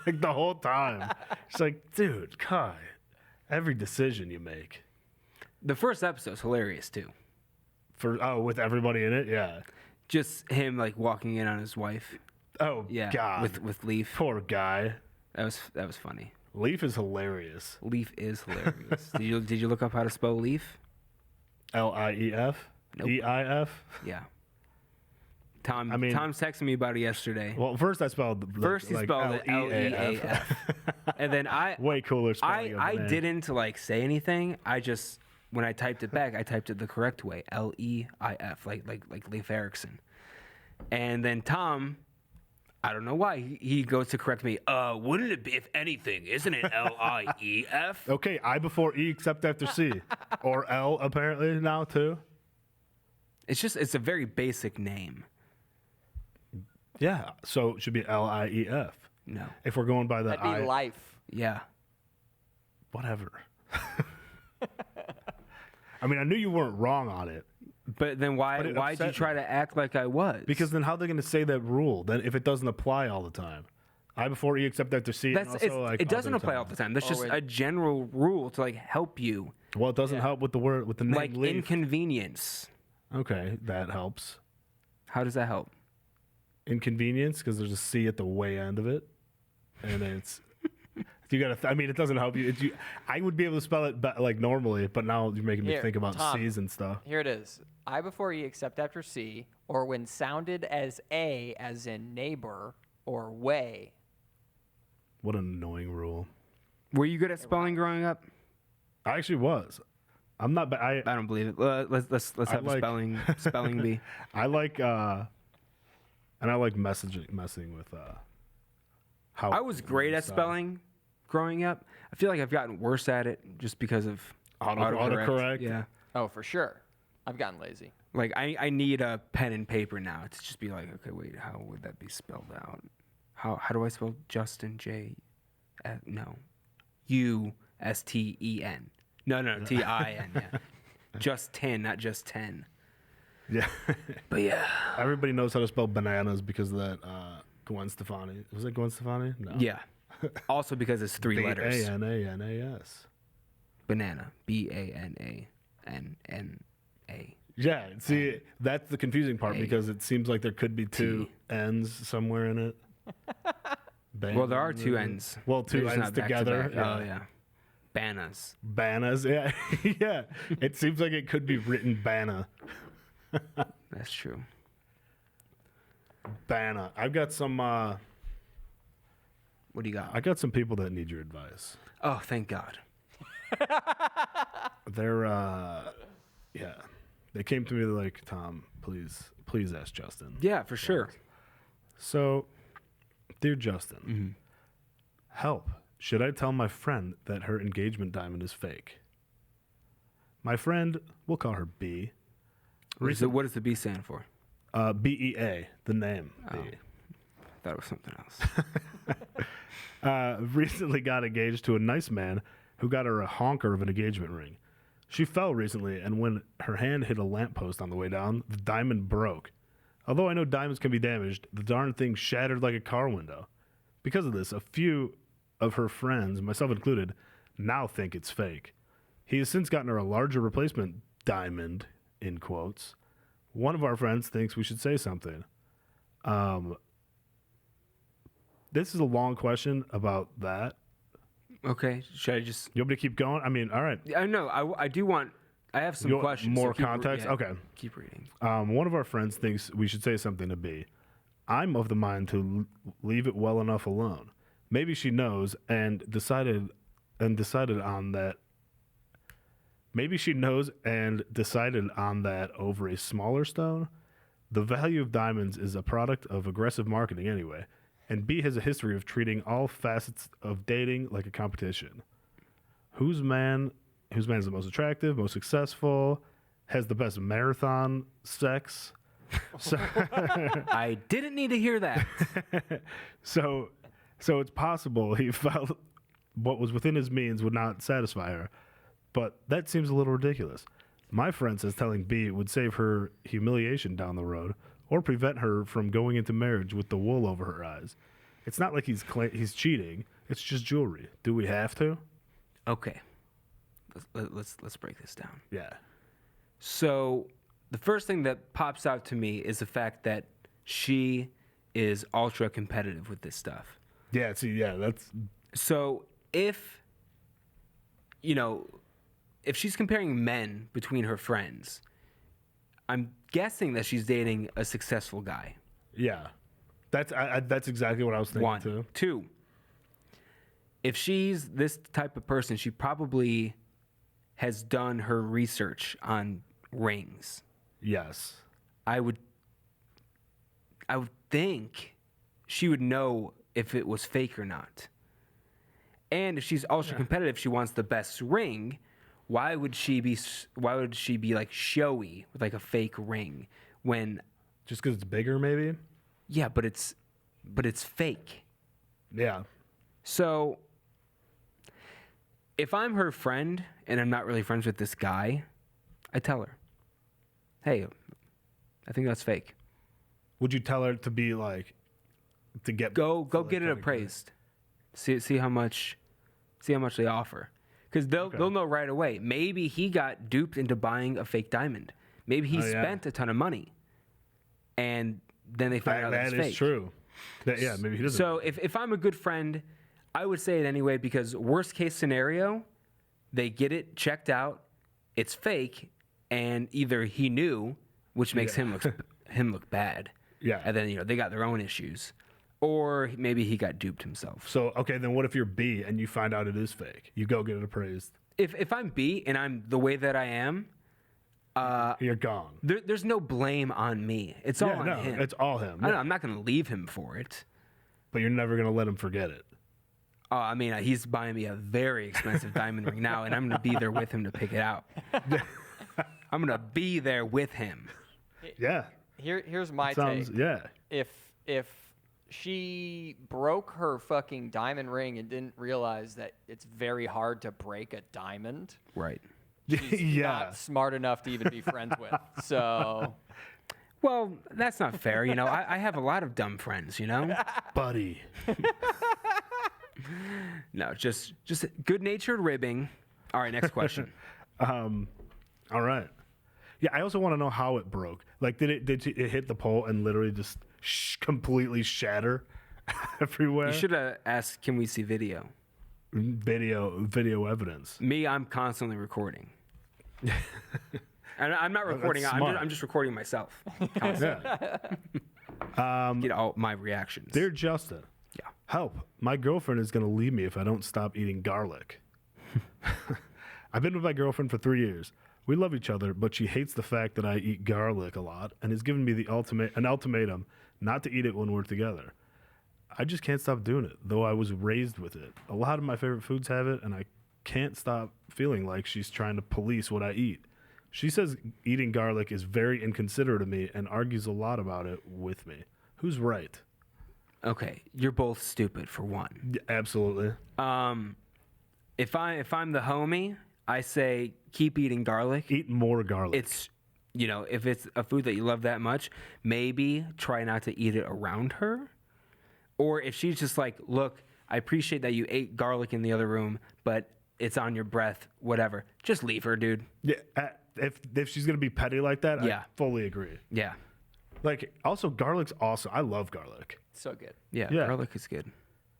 Like the whole time. It's like, dude, Kai, every decision you make. The first episode's hilarious too. With everybody in it, yeah. Just him like walking in on his wife. Oh Yeah. God, With Leaf. poor guy. That was funny. Leaf is hilarious. Leaf is hilarious. Did you look up how to spell Leaf? Lief, Nope. Eif. Yeah. Tom I mean- Tom's texting me about it yesterday. Well, first I spelled First he like spelled it Leaf. Leaf. And then Way cooler spelling. I didn't like say anything. I just when I typed it back, I typed it the correct way. Leif, like Leif Erikson. And then Tom, I don't know why, he goes to correct me. Wouldn't it be, if anything, isn't it Lief? Okay, I before E except after C, or L apparently now too. It's a very basic name. Yeah, so it should be Lief. No. If we're going by the That'd be I, life. Yeah. whatever. I mean, I knew you weren't wrong on it But then But it why'd you upset try me. to act like I was? because then how are they going to say that rule? Then if it doesn't apply all the time, I before E except after C. That's and also, like, it doesn't other apply all the time. That's just wait. a general rule to like help you. Well, it doesn't help with the word with the name Like Leaf. inconvenience. Okay, that helps. How does that help? Inconvenience because there's a C at the way end of it, and it's you gotta. I mean, it doesn't help you. I would be able to spell it like normally, but now you're making me Here, think about Tom. C's and stuff. Here it is. I before E except after C, or when sounded as A as in neighbor or way. What an annoying rule. Were you good at spelling growing up? I actually was. I'm not. I I don't believe it. Let's have a like- spelling bee. I like and I like messing with how I was great at spelling growing up. I feel like I've gotten worse at it just because of Autocorrect? Yeah. Oh, for sure. I've gotten lazy. Like I need a pen and paper now to just be like, okay, wait, how would that be spelled out? How do I spell Justin? No, Usten. No, Tin. Yeah, just 10, not just 10. Yeah. But yeah, Everybody knows how to spell bananas because of that Gwen Stefani. Was it Gwen Stefani? No. yeah. Also because it's 3 letters. Bananas. Banana. Banana. Yeah, see, that's the confusing part A. because it seems like there could be 2 N's somewhere in it. Well, there are 2 N's. Well, 2 They're just N's not back to together. back. Oh yeah. Bananas. Bananas, yeah. Yeah. It seems like it could be written Bana. That's true. Bana. I've got some What do you got? I got some people that need your advice. Oh, thank God. They're yeah. They came to me like, Tom, please ask Justin. Yeah, for sure. So, dear Justin, help. Should I tell my friend that her engagement diamond is fake? My friend, we'll call her B. What does the B stand for? BEA, the name. B. I thought it was something else. Recently got engaged to a nice man who got her a honker of an engagement ring. She fell recently, and when her hand hit a lamppost on the way down, the diamond broke. Although I know diamonds can be damaged, the darn thing shattered like a car window. Because of this, a few of her friends, myself included, now think it's fake. He has since gotten her a larger replacement diamond, in quotes. One of our friends thinks we should say something. This is a long question about that. Okay, should I just? You want me to keep going? I mean, all right. I know. I do want. I have some You want questions. more keep context? Okay. Keep reading. One of our friends thinks we should say something to B. I'm of the mind to leave it well enough alone. Maybe she knows and decided on that. Maybe she knows and decided on that over a smaller stone. The value of diamonds is a product of aggressive marketing anyway, and B has a history of treating all facets of dating like a competition. Whose man is the most attractive, most successful, has the best marathon sex? So, I didn't need to hear that. so it's possible he felt what was within his means would not satisfy her, but that seems a little ridiculous. My friend says telling B would save her humiliation down the road or prevent her from going into marriage with the wool over her eyes. It's not like he's cheating. It's just jewelry. Do we have to? Okay. Let's break this down. Yeah. So the first thing that pops out to me is the fact that she is ultra competitive with this stuff. Yeah, see, yeah, that's... So if she's comparing men between her friends, I'm guessing that she's dating a successful guy. Yeah. That's exactly what I was thinking, One. too. Two, if she's this type of person, she probably has done her research on rings. Yes. I would think she would know if it was fake or not. And if she's ultra competitive, she wants the best ring. Why would she be like showy with like a fake ring when? Just because it's bigger, maybe? Yeah, but it's fake. Yeah. So if I'm her friend and I'm not really friends with this guy, I tell her, "Hey, I think that's fake. Would you tell her to be like, to get... Go for get it the appraised. See how much they offer, because they'll know right away. Maybe he got duped into buying a fake diamond. Maybe he spent a ton of money, and then they find out that it's fake. That is true. Yeah, maybe he doesn't. So if I'm a good friend, I would say it anyway, because worst case scenario, they get it checked out, it's fake, and either he knew, which makes him look bad. Yeah. And then they got their own issues. Or maybe he got duped himself. So, okay, then what if you're B and you find out it is fake? You go get it appraised. If I'm B and I'm the way that I am, You're gone. there's no blame on me. It's all on him. It's all him. I'm not going to leave him for it. But you're never going to let him forget it. I mean, he's buying me a very expensive diamond ring now, and I'm going to be there with him to pick it out. I'm going to be there with him. Yeah. Here's my Sounds, take. yeah. If she broke her fucking diamond ring and didn't realize that it's very hard to break a diamond, Right. she's not smart enough to even be friends with. So, Well, that's not fair. I have a lot of dumb friends, Buddy. No, just good-natured ribbing. All right, next question. All right. Yeah, I also want to know how it broke. Like, did it hit the pole and literally just completely shatter everywhere? You should have asked, can we see video? Video evidence. Me, I'm constantly recording. And I'm not recording. smart. I'm just recording myself. Constantly. Get all my reactions. Dear Justin. Yeah. Help. My girlfriend is going to leave me if I don't stop eating garlic. I've been with my girlfriend for 3 years. We love each other, but she hates the fact that I eat garlic a lot and has given me an ultimatum not to eat it when we're together. I just can't stop doing it, though I was raised with it. A lot of my favorite foods have it, and I can't stop feeling like she's trying to police what I eat. She says eating garlic is very inconsiderate of me and argues a lot about it with me. Who's right? Okay, you're both stupid for one. Yeah, absolutely. If I'm the homie, I say keep eating garlic. Eat more garlic. It's if it's a food that you love that much, maybe try not to eat it around her. Or if she's just like, look, I appreciate that you ate garlic in the other room, but it's on your breath. Whatever. Just leave her, dude. Yeah, if she's gonna be petty like that, Yeah. I fully agree. Yeah. Like, also, garlic's awesome. I love garlic. So good. Yeah. Yeah. Garlic is good.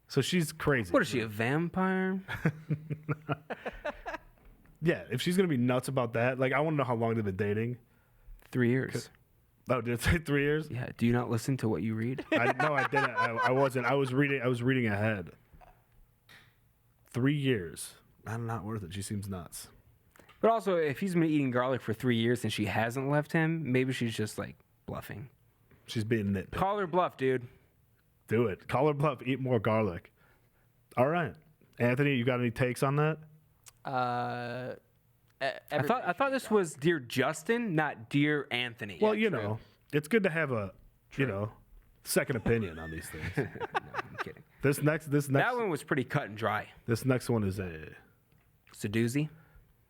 So she's crazy. What is she, a vampire? Yeah, if she's gonna be nuts about that, like, I want to know how long they've been dating. 3 years. Oh, did it say 3 years? Yeah. Do you not listen to what you read? No, I didn't. I wasn't. I was reading ahead. 3 years. I'm not worth it. She seems nuts. But also, if he's been eating garlic for 3 years and she hasn't left him, maybe she's just like bluffing. She's being nitpicky. Call her bluff, dude. Do it. Call her bluff. Eat more garlic. All right, Anthony, you got any takes on that? Uh, I thought this was Dear Justin, not Dear Anthony. Well, you know, it's good to have a second opinion on these things. No, I'm kidding. This next That one was pretty cut and dry. this next one is a It's a doozy.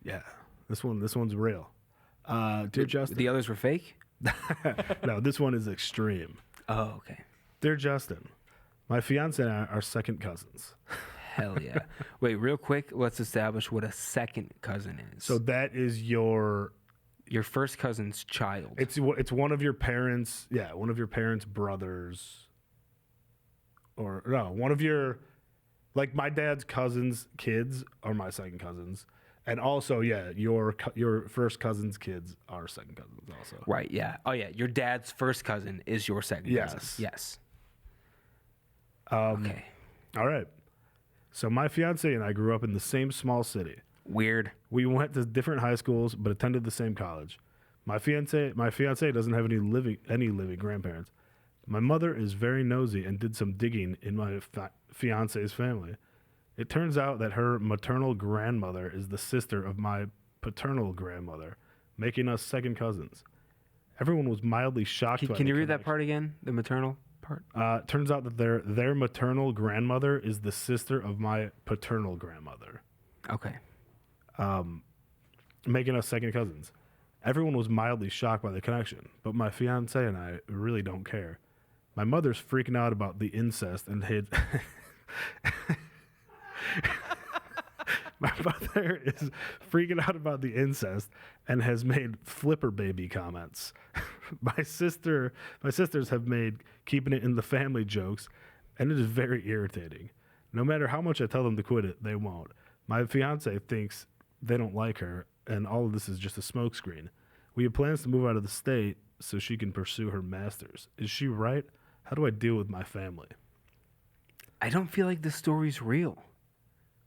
yeah. This one's real. Dear Justin. The others were fake? No, this one is extreme. Oh, okay. Dear Justin, my fiance and I are second cousins. Hell yeah. Wait, real quick, let's establish what a second cousin is. So that is your First cousin's child. it's one of your parents, yeah, one of your parents' brothers, or no, one of your, like, my dad's cousins' kids are my second cousins, and also, yeah, your first cousin's kids are second cousins also. Right, yeah. Oh, yeah. Your dad's first cousin is your second Yes. cousin. Yes. Um, Okay. All right. So my fiance and I grew up in the same small city. Weird. We went to different high schools, but attended the same college. My fiance doesn't have any living grandparents. My mother is very nosy and did some digging in my fiance's family. It turns out that her maternal grandmother is the sister of my paternal grandmother, making us second cousins. Everyone was mildly shocked. Can you read that part again? The maternal part? Turns out that their maternal grandmother is the sister of my paternal grandmother, Okay. making us second cousins. Everyone was mildly shocked by the connection, but my fiance and I really don't care. My mother's freaking out about the incest and hid. My mother is freaking out about the incest and has made flipper baby comments. My sisters have made keeping it in the family jokes, and it is very irritating. No matter how much I tell them to quit it, they won't. My fiance thinks they don't like her, and all of this is just a smokescreen. We have plans to move out of the state so she can pursue her master's. Is she right? How do I deal with my family? I don't feel like this story's real.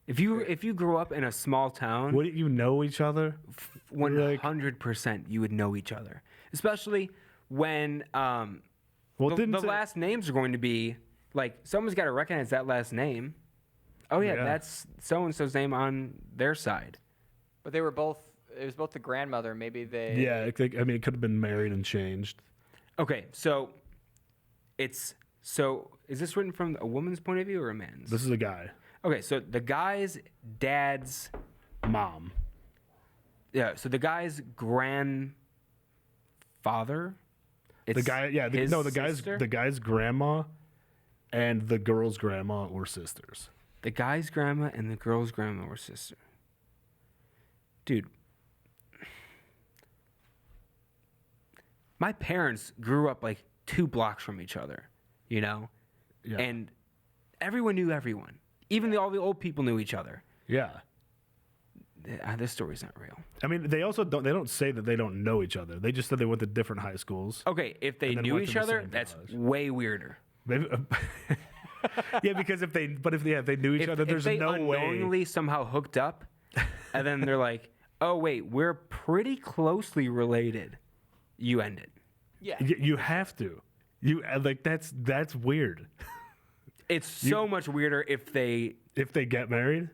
If you grew up in a small town, Wouldn't you know each other? 100% you would know each other. Especially when Well, the last names are going to be, like, someone's got to recognize that last name. Oh, yeah, Yeah. that's so-and-so's name on their side. But they were both. It was both the grandmother. Maybe they. Yeah, it could have been married and changed. Okay, so is this written from a woman's point of view or a man's? This is a guy. Okay, so the guy's dad's Mom. yeah, so the guy's grandfather. The guy, yeah, his sister? the guy's grandma and the girl's grandma were sisters. The guy's grandma and the girl's grandma were sister. Dude, my parents grew up like 2 blocks from each other, you know, Yeah. and everyone knew everyone. Even all the old people knew each other. Yeah. This story's not real. I mean, they don't say that they don't know each other. They just said they went to different high schools. Okay, if they And then knew went to each the other, same that's college. way weirder. Maybe, yeah, because if they knew each other, there's if they no way. unknowingly somehow hooked up, and then they're like, "Oh wait, we're pretty closely related," you end it. Yeah. You have to. You like that's weird. It's so much weirder if they If they get married.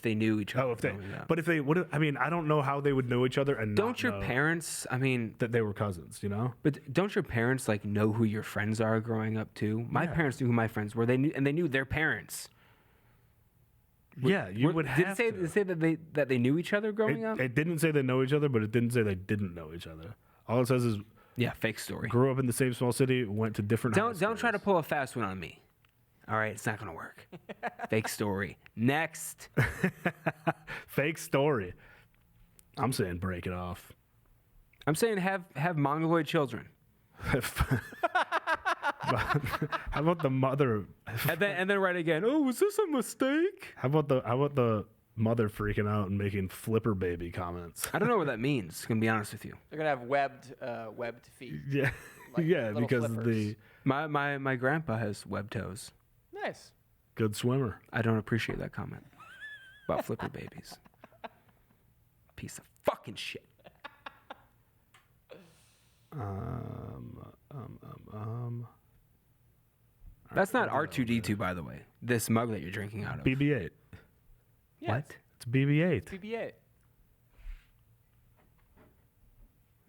knew each other. Oh, if they. growing up. But if they would, I mean, I don't know how they would know each other and don't not your know parents? I mean, that they were cousins. You know. but don't your parents like know who your friends are growing up too? My parents knew who my friends were. They knew their parents. Yeah, you would Did have it say that they knew each other growing up? It didn't say they know each other, but it didn't say they didn't know each other. All it says is Yeah, fake story. grew up in the same small city, went to different. Don't try to pull a fast one on me. All right, it's not gonna work. Fake story. Next. Fake story. I'm saying break it off. I'm saying have mongoloid children. How about the mother? And then right again. Oh, was this a mistake? How about the mother freaking out and making flipper baby comments? I don't know what that means. Gonna be honest with you. They're gonna have webbed feet. Yeah, Like yeah, little because flippers. the My grandpa has webbed toes. Nice. good swimmer. I don't appreciate that comment about flipper babies. Piece of fucking shit. That's not R2D2, by the way. This mug that you're drinking out of. BB-8. Yeah, What? It's BB-8. BB-8.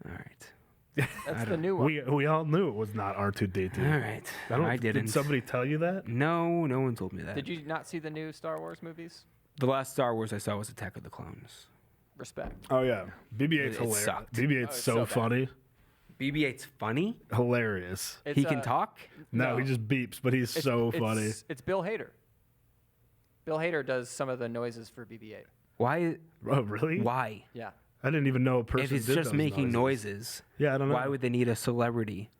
All right. That's the new one. We all knew it was not R2D2. All right. I didn't. Did somebody tell you that? No, no one told me that. Did you not see the new Star Wars movies? The last Star Wars I saw was Attack of the Clones. Respect. Oh yeah, BB-8's It hilarious. sucked. BB-8's it's so so bad. funny, BB-8's funny. hilarious. It's, He can talk. No, he just beeps, but he's so funny. It's Bill Hader. Bill Hader does some of the noises for BB-8. Why? Oh really? Why? Yeah. I didn't even know a person If it's did just those making noises. noises, Yeah, I don't know. why would they need a celebrity?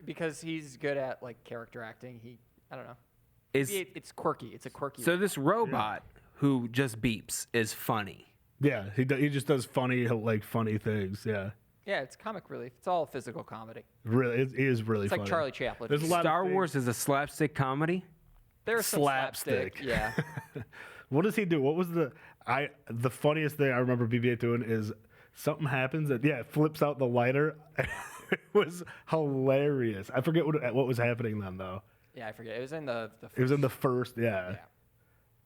Because he's good at like character acting. I don't know. Is BB-8, it's quirky. It's a quirky. so this robot who just beeps is funny. Yeah, he just does funny things. Yeah, Yeah, it's comic relief. It's all physical comedy. really, it is really It's funny. like Charlie Chaplin. There's a lot Star of things- Wars is a slapstick comedy. There's some slapstick. slapstick. Yeah. What does he do? What was the funniest thing I remember BB-8 doing is something happens that it flips out the lighter. It was hilarious. I forget what was happening then though. Yeah, I forget. It was in the first. It was in the first. Yeah,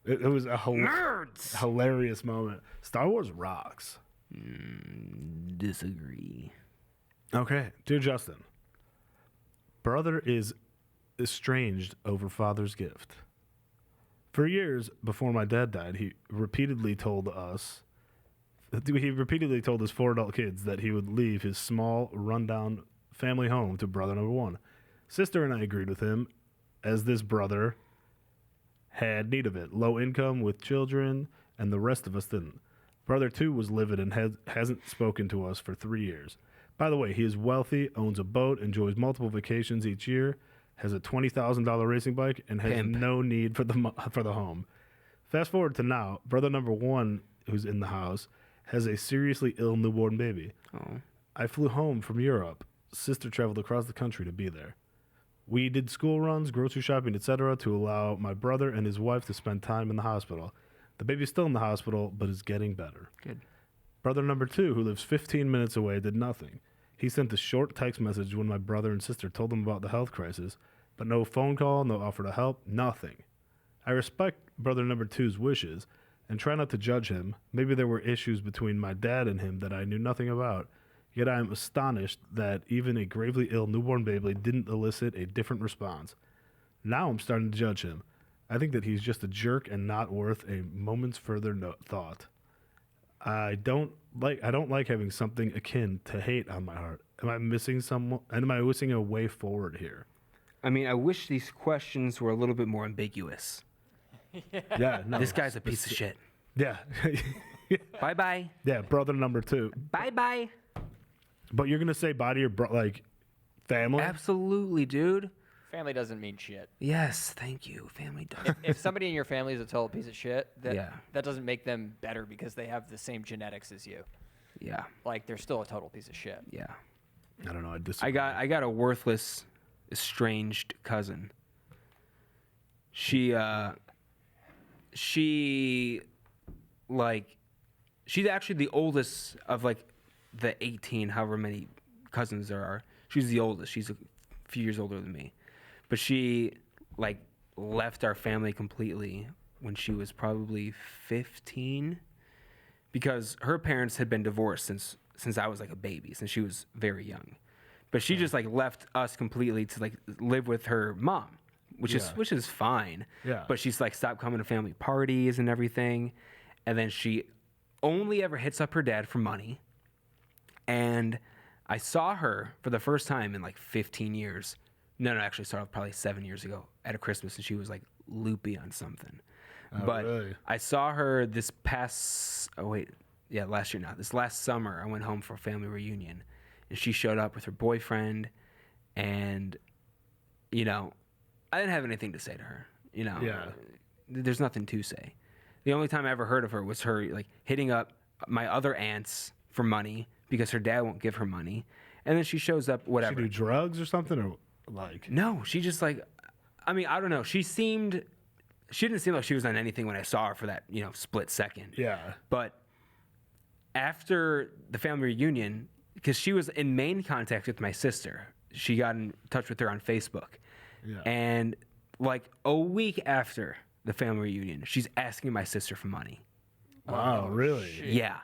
it was a Nerds. hilarious moment. Star Wars rocks. Disagree. Okay, dear Justin, brother is estranged over father's gift. For years before my dad died, he repeatedly told his 4 adult kids that he would leave his small, rundown family home to brother number 1. Sister and I agreed with him, as this brother had need of it. Low income with children, and the rest of us didn't. Brother 2 was livid and hasn't spoken to us for 3 years. By the way, he is wealthy, owns a boat, enjoys multiple vacations each year, has a $20,000 racing bike, and has Pimp. no need for the home. Fast forward to now, brother number 1, who's in the house, has a seriously ill newborn baby. Oh. I flew home from Europe. Sister traveled across the country to be there. We did school runs, grocery shopping, etc., to allow my brother and his wife to spend time in the hospital. The baby's still in the hospital, but is getting better. Good. Brother number 2, who lives 15 minutes away, did nothing. He sent a short text message when my brother and sister told him about the health crisis, but no phone call, no offer to help, nothing. I respect brother number 2's wishes and try not to judge him. Maybe there were issues between my dad and him that I knew nothing about. Yet I am astonished that even a gravely ill newborn baby didn't elicit a different response. Now I'm starting to judge him. I think that he's just a jerk and not worth a moment's further thought. I don't like having something akin to hate on my heart. Am I missing someone? And am I missing a way forward here? I mean, I wish these questions were a little bit more ambiguous. Yeah, no. This guy's a piece of shit. Yeah, Bye bye. yeah, brother number 2. Bye bye. But you're gonna say bye to your family? Absolutely, dude. Family doesn't mean shit. Yes, thank you. Family does. If somebody in your family is a total piece of shit, Yeah. that doesn't make them better because they have the same genetics as you. Yeah, Like they're still a total piece of shit. yeah. I don't know. I disagree. I got a worthless, estranged cousin. She's actually the oldest of the 18, however many cousins there are. She's the oldest. She's a few years older than me, but she left our family completely when she was probably 15, because her parents had been divorced since I was a baby, since she was very young. But she just left us completely to live with her mom, which is fine. Yeah. But she's stopped coming to family parties and everything, and then she only ever hits up her dad for money. And I saw her for the first time in 15 years No, actually, started probably 7 years ago at a Christmas, and she was like loopy on something. Oh, But really? I saw her this past. Oh wait, yeah, last year now. This last summer, I went home for a family reunion, and she showed up with her boyfriend, and I didn't have anything to say to her. Yeah. There's nothing to say. The only time I ever heard of her was her like hitting up my other aunts for money because her dad won't give her money, and then she shows up She whatever. do drugs or something, or like? No, she just like, I mean, I don't know. She didn't seem like she was on anything when I saw her for that split second. Yeah. But after the family reunion, because she was in main contact with my sister, she got in touch with her on Facebook. Yeah. And like a week after the family reunion, she's asking my sister for money. Wow, really? Yeah.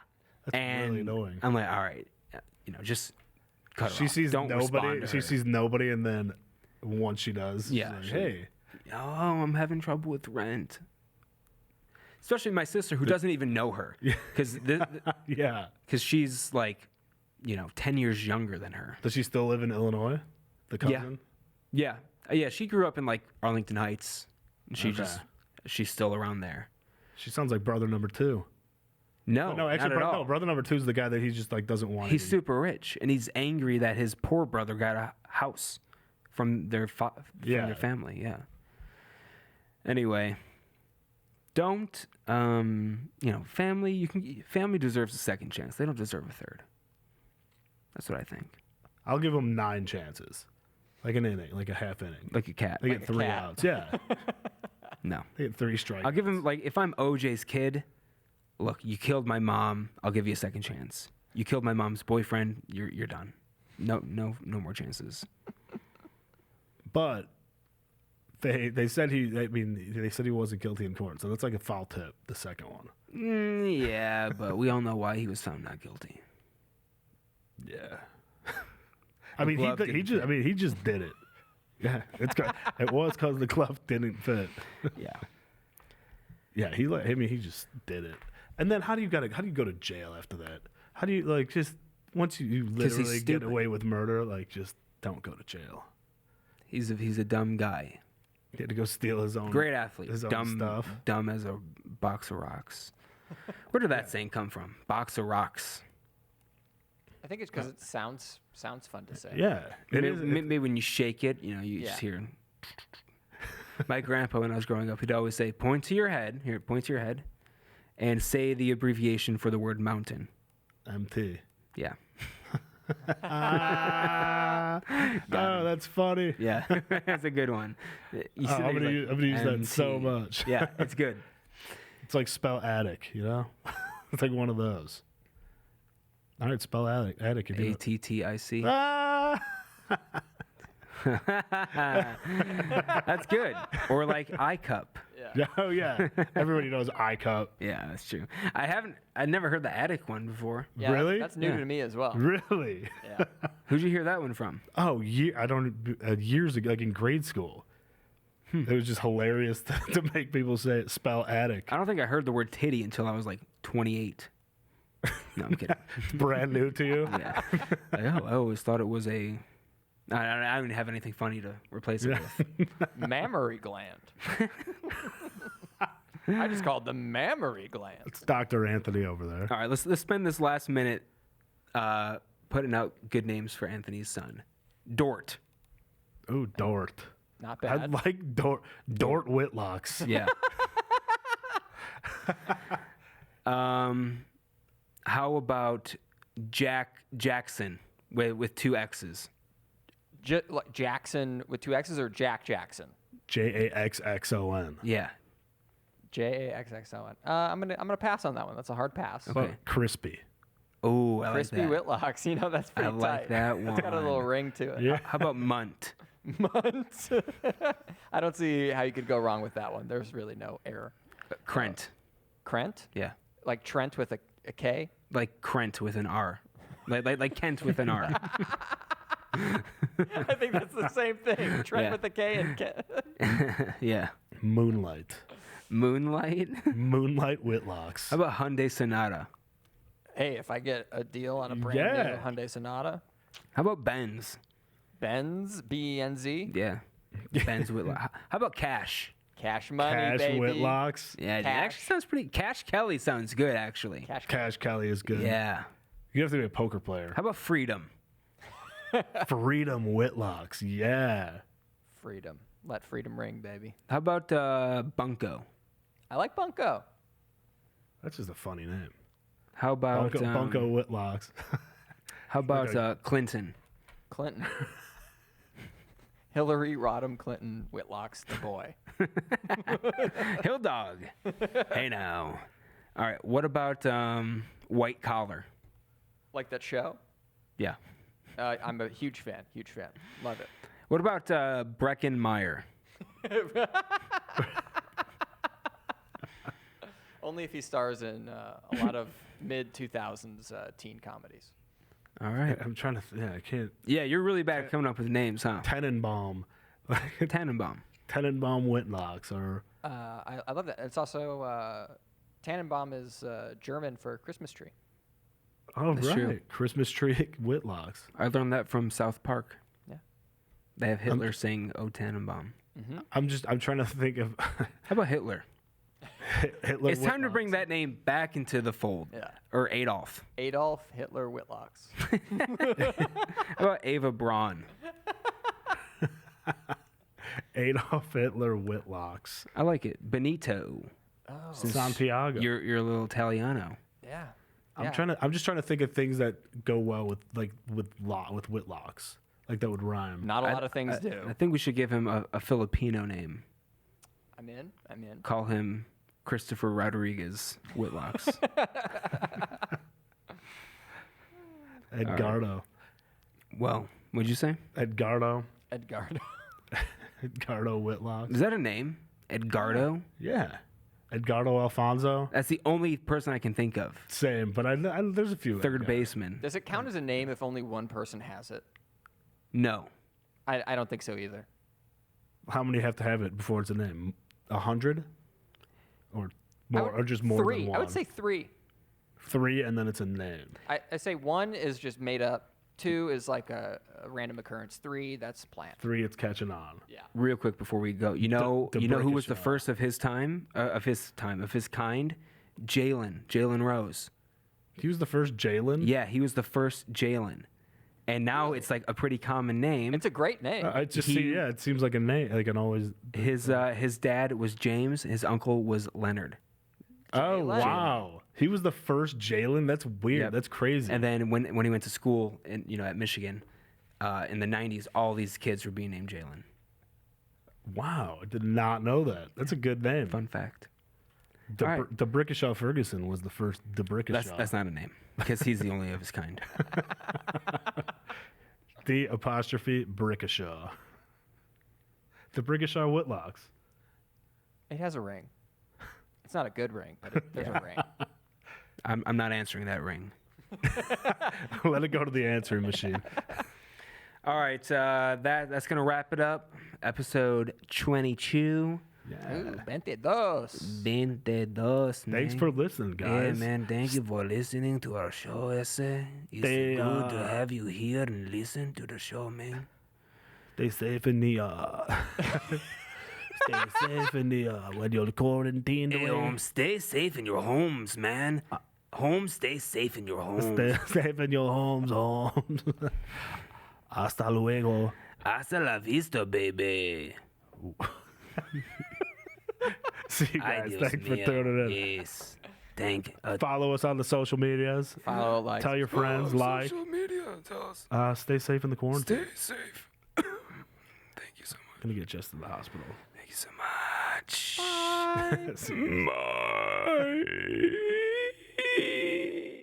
That's and really annoying. I'm like, all right, just cut her She off. sees Don't respond nobody. to She her. sees nobody, and then once she does, she's Yeah, like, she- hey, Oh, I'm having trouble with rent. Especially my sister, who doesn't even know her, because yeah. she's like, 10 years younger than her. Does she still live in Illinois? The cousin? Yeah, She grew up in like Arlington Heights. And she's still around there. She sounds like brother number 2. No, No, actually, not at all. brother number 2 is the guy that he just like doesn't want. He's any- super rich, and he's angry that his poor brother got a house from their their family. Yeah. Anyway, don't family. Family deserves a second chance. They don't deserve a third. That's what I think. I'll give him 9 chances, like an inning, like a half inning. Like a cat. They get 3 cat. outs. Yeah, No. they get 3 strikes. I'll give him like if I'm OJ's kid. Look, you killed my mom. I'll give you a second chance. You killed my mom's boyfriend. You're done. No more chances. But they said they said he wasn't guilty in court, so that's like a foul tip. The second one. Yeah, but we all know why he was found not guilty. Yeah. I mean, glove he didn't just fit. he just did it. Yeah, it was because the glove didn't fit. Yeah. Yeah, he just did it. And then how do you go to jail after that? How do you just once you 'Cause he's literally get stupid. away with murder, just don't go to jail. He's a dumb guy. He had to go steal his own Great athlete. his own Dumb stuff. Dumb as a box of rocks. Where did that saying come from? Box of rocks. I think it's because it sounds fun to say. Yeah, it Maybe, is. maybe when you shake it, you just hear. My grandpa, when I was growing up, he'd always say, "Point to your head." Here, point to your head, and say the abbreviation for the word mountain. MT. Yeah. Oh, that's funny. Yeah, that's a good one. You Oh, see I'm that, gonna he's use that so MT. much. Yeah, it's good. It's like spell attic, It's like one of those. All right, spell attic. Attic. If you ATTIC. ah! That's good. Or like iCup. Oh yeah, everybody knows iCup. Yeah, that's true. I never heard the attic one before. Yeah, Really? That's new Yeah. to me as well. Really? Yeah. Who'd you hear that one from? Oh, I don't. Years ago, like in grade school, it was just hilarious to make people spell attic. I don't think I heard the word titty until I was like 28. No, I'm kidding. It's brand new to you. Yeah. I always thought it was a. I don't have anything funny to replace it with. Mammary gland. I just called the mammary gland. It's Dr. Anthony over there. All right, let's spend this last minute putting out good names for Anthony's son. Dort. Ooh, Dort. Not I bad. like Dort Whitlocks. Yeah. How about Jackson with 2 X's? Like Jackson with 2 X's or Jack Jackson? JAXXON. Yeah. JAXXON. I'm gonna pass on that one. That's a hard pass. Okay. But crispy. Oh, I like Crispy that. Whitlocks. That's pretty I like tight. that It's got a little one. ring to it. Yeah. How about Munt? Months. I don't see how you could go wrong with that one. There's really no error. Krent. Krent? Yeah. Like Trent with a K? Like Krent with an R. Like Kent with an R. I think that's the same thing. Trent Yeah. with a K and K. Yeah. Moonlight. Moonlight. Moonlight Whitlocks. How about Hyundai Sonata? Hey, if I get a deal on a brand Yeah. new Hyundai Sonata, How about Benz? Benz, B-E-N-Z. Yeah. Ben's Whitlock. How about Cash? Cash money, Cash baby. Whitlocks. Yeah, it Cash. actually sounds pretty. Cash Kelly sounds good, actually. Cash Kelly is good. Yeah. You have to be a poker player. How about Freedom? Freedom Whitlocks. Yeah. Freedom. Let freedom ring, baby. How about Bunko? I like Bunko. That's just a funny name. How about Bunko Whitlocks. How about Clinton? Clinton. Hillary Rodham Clinton Whitlock's the boy. Hill Dog. Hey now. All right. What about White Collar? Like that show? Yeah. I'm a huge fan. Huge fan. Love it. What about Breckin Meyer? Only if he stars in a lot of mid-2000s teen comedies. All right. I'm trying to. I can't. Yeah, you're really bad at coming up with names, huh? Tenenbaum. Tannenbaum. Tenenbaum Whitlocks or I love that. It's also Tannenbaum is German for Christmas tree. oh That's right, true. Christmas tree Whitlocks. I learned that from South Park. Yeah. They have Hitler saying "Oh Tannenbaum." I'm trying to think of How about Hitler? Hitler. It's time to Whitlocks. bring that name back into the fold. Yeah. Or Adolf. Adolf Hitler Whitlocks. How about Ava Braun? Adolf Hitler Whitlocks. I like it. Benito. Oh. Since Santiago. You're a little Italiano. Yeah. I'm just trying to think of things that go well with Whitlocks. Like that would rhyme. Not a lot of things I do. think we should give him a Filipino name. I'm in. Call him Christopher Rodriguez Whitlocks. Edgardo. Well, what'd you say? Edgardo. Edgardo. Edgardo Whitlocks. Is that a name? Edgardo? Yeah. Edgardo Alfonso. That's the only person I can think of. Same, but I there's a few. Third Edgardo. baseman. Does it count as a name if only one person has it? No. I don't think so either. How many have to have it before it's a name? 100? Or more, or just more three. than one? I would say three. 3, and then it's a name. I say 1 is just made up. 2 is like a random occurrence. 3, that's planned. 3, it's catching on. Yeah. Real quick before we go, you know who was the Brickishaw. first of his kind? Jalen Rose. He was the first Jalen. Yeah, he was the first Jalen, and now it's like a pretty common name. It's a great name. I just He- see. Yeah, it seems like a name. Like an always. His dad was James. His uncle was Leonard. Oh Jalen. wow, he was the first Jalen. That's weird. Yep. That's crazy. And then when he went to school at Michigan, in the '90s, all these kids were being named Jalen. wow, I did not know that. That's a good name. Fun fact. The All right. Brickishaw Ferguson was the first Brickishaw. That's not a name because he's the only of his kind. The apostrophe Brickishaw. The Brickishaw Whitlocks. It has a ring. It's not a good ring, but there's a ring. I'm not answering that ring. Let it go to the answering machine. All right, that's gonna wrap it up. Episode 22. Ooh, 22. 22, Thanks man. for listening, guys. Yeah, man. Thank you for listening to our show, Ese. It's They, good to have you here and listen to the show, man. Stay safe in the stay safe in the when you're quarantined Hey, away. stay safe in your homes, man. Homes, stay safe in your homes. Stay safe in your homes. Hasta luego. Hasta la vista, baby. See you guys. Adios, Thanks for mio. tuning in. Yes. Thank Follow us on the social medias. Follow, like, Tell your friends, like. Social media. Tell us. Stay safe in the quarantine. Stay safe. Thank you so much. Gonna get Jess to the hospital. Thank you so much. See you. Bye.